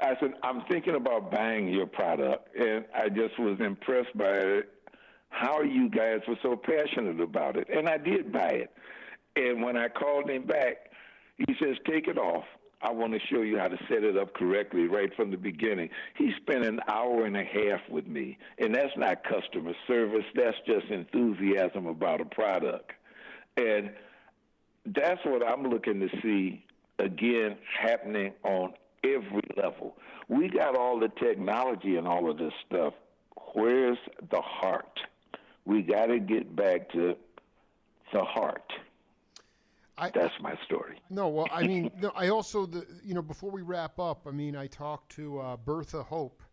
I said, I'm thinking about buying your product. And I just was impressed by it, how you guys were so passionate about it. And I did buy it. And when I called him back, he says, take it off. I want to show you how to set it up correctly right from the beginning. He spent an hour and a half with me, and that's not customer service. That's just enthusiasm about a product. And that's what I'm looking to see, again, happening on every level. We got all the technology and all of this stuff. Where's the heart? We got to get back to the heart. That's my story. No, well, I mean, no, I also, before we wrap up, I mean, I talked to Bertha Hope,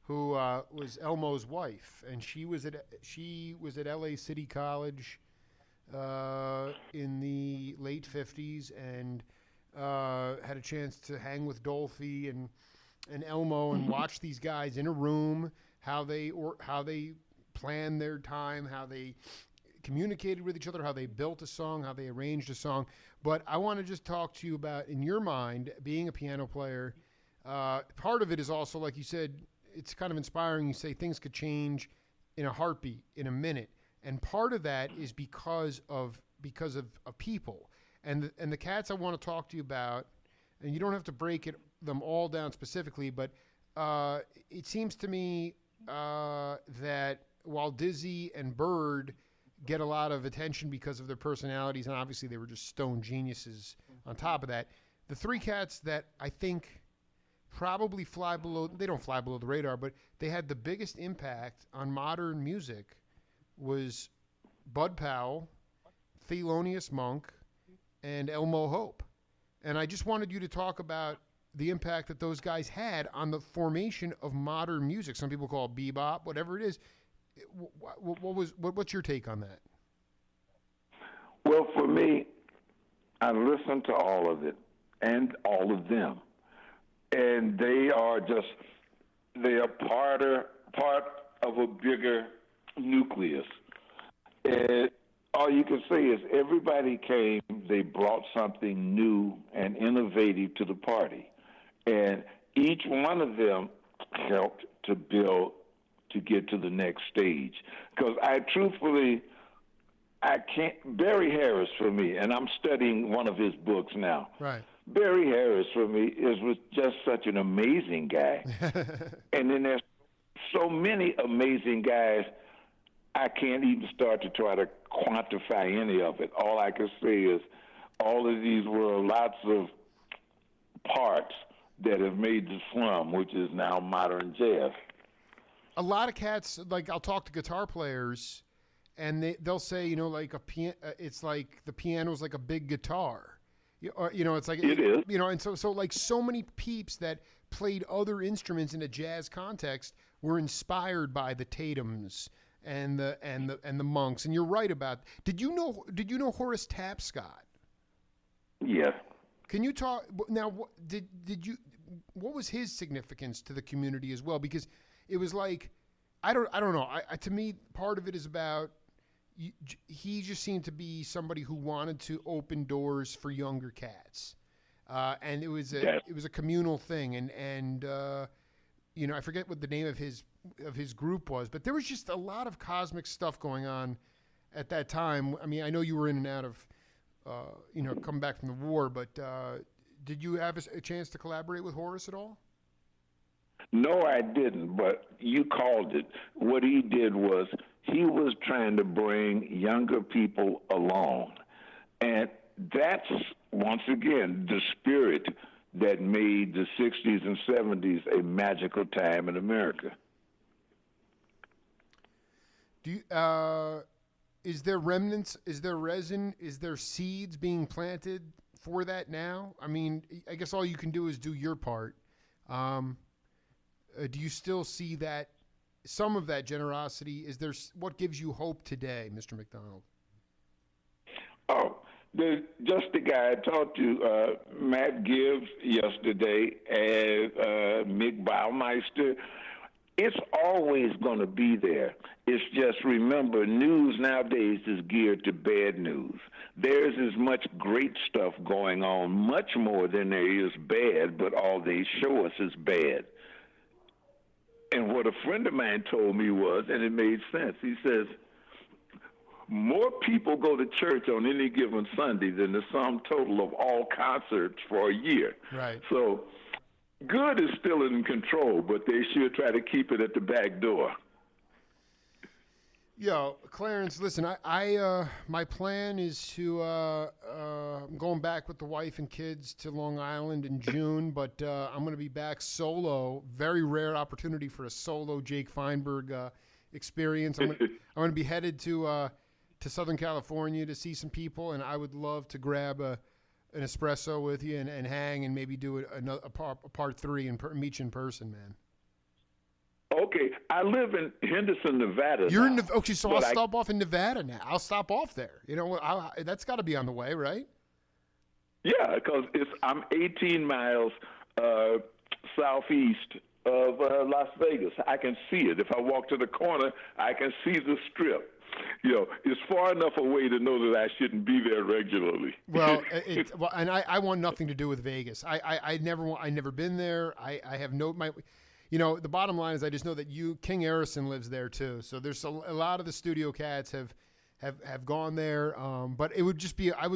who was Elmo's wife, and she was at LA City College in the late 50s, and had a chance to hang with Dolphy and Elmo and watch these guys in a room, how they planned their time, how they communicated with each other, how they built a song, how they arranged a song. But I want to just talk to you about, in your mind, being a piano player, part of it is also, like you said, it's kind of inspiring. You say things could change in a heartbeat, in a minute. And part of that is because of people. And the cats I want to talk to you about, and you don't have to break them all down specifically, but it seems to me that while Dizzy and Bird get a lot of attention because of their personalities, and obviously they were just stone geniuses on top of that, the three cats that I think probably they don't fly below the radar, but they had the biggest impact on modern music was Bud Powell, Thelonious Monk, and Elmo Hope. And I just wanted you to talk about the impact that those guys had on the formation of modern music. Some people call it bebop, whatever it is. What's your take on that? Well, for me, I listened to all of it and all of them, and they are part of a bigger nucleus. And all you can say is everybody came, they brought something new and innovative to the party, and each one of them helped to build to get to the next stage. Because Barry Harris for me, and I'm studying one of his books now. Right. Barry Harris for me was just such an amazing guy. And then there's so many amazing guys, I can't even start to try to quantify any of it. All I can say is all of these were lots of parts that have made the slum, which is now modern jazz. A lot of cats, like I'll talk to guitar players, and they'll say, like it's like the piano's like a big guitar, it's like it is, and so like so many peeps that played other instruments in a jazz context were inspired by the Tatums and the Monks. And you're right about. Did you know Horace Tapscott? Yeah. Can you talk now? What was his significance to the community as well? Because it was like, I don't know. To me, part of it is about he just seemed to be somebody who wanted to open doors for younger cats, and it was a communal thing. And I forget what the name of his group was, but there was just a lot of cosmic stuff going on at that time. I mean, I know you were in and out of coming back from the war, but did you have a chance to collaborate with Horace at all? No, I didn't, but you called it. What he did was he was trying to bring younger people along. And that's, once again, the spirit that made the 60s and 70s a magical time in America. Is there remnants? Is there resin? Is there seeds being planted for that now? I mean, I guess all you can do is do your part. Do you still see that, some of that generosity? Is there, what gives you hope today, Mr. McDonald? Oh, just the guy I talked to, Matt Gibbs yesterday, and Mick Baumeister. It's always going to be there. It's just, remember, news nowadays is geared to bad news. There's as much great stuff going on, much more than there is bad, but all they show us is bad. And what a friend of mine told me was, and it made sense, he says, more people go to church on any given Sunday than the sum total of all concerts for a year. Right. So good is still in control, but they should try to keep it at the back door. Yo, Clarence, listen, my plan is to, I'm going back with the wife and kids to Long Island in June, but I'm going to be back solo. Very rare opportunity for a solo Jake Feinberg experience. I'm going to be headed to Southern California to see some people, and I would love to grab an espresso with you and hang and maybe do a part three and meet you in person, man. Okay, I live in Henderson, Nevada. You're now, in okay, so I'll stop off in Nevada now. I'll stop off there. You know, that's got to be on the way, right? Yeah, because I'm 18 miles southeast of Las Vegas. I can see it. If I walk to the corner, I can see the Strip. You know, it's far enough away to know that I shouldn't be there regularly. Well, and I want nothing to do with Vegas. I never been there. I have you know, the bottom line is I just know that King Harrison lives there too. So there's a lot of the studio cats have gone there. But it would just be, I'd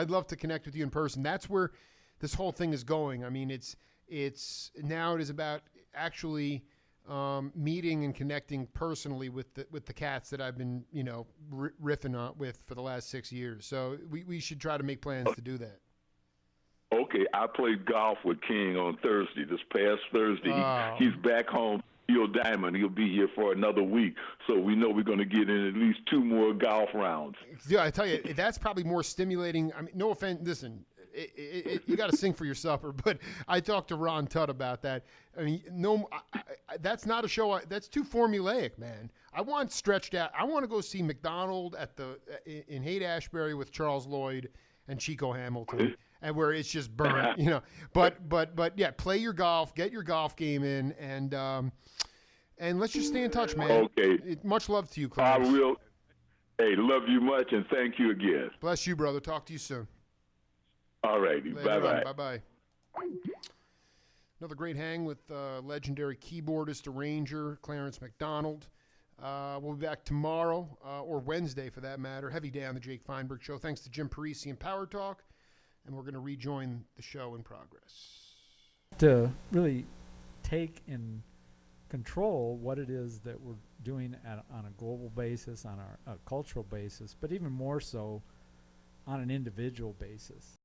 love to connect with you in person. That's where this whole thing is going. I mean, now it is about actually meeting and connecting personally with the cats that I've been, you know, riffing on with for the last 6 years. So we should try to make plans to do that. Okay, I played golf with King on Thursday, this past Thursday. Oh. He's back home, Neil Diamond. He'll be here for another week, so we know we're going to get in at least 2 more golf rounds. Yeah, I tell you, that's probably more stimulating. I mean, no offense, listen, you got to sing for your supper, but I talked to Ron Tutt about that. I mean, that's not a show. That's too formulaic, man. I want stretched out. I want to go see McDonald in Haight-Ashbury with Charles Lloyd and Chico Hamilton. And where it's just burnt, you know. But yeah, play your golf, get your golf game in, and let's just stay in touch, man. Okay. Much love to you, Clarence. I will. Hey, love you much, and thank you again. Bless you, brother. Talk to you soon. All righty. Bye-bye. Bye-bye. Another great hang with legendary keyboardist, arranger, Clarence McDonald. We'll be back tomorrow, or Wednesday for that matter. Heavy day on the Jake Feinberg Show. Thanks to Jim Parisi and Power Talk. And we're going to rejoin the show in progress. To really take and control what it is that we're doing on a global basis, on a cultural basis, but even more so on an individual basis.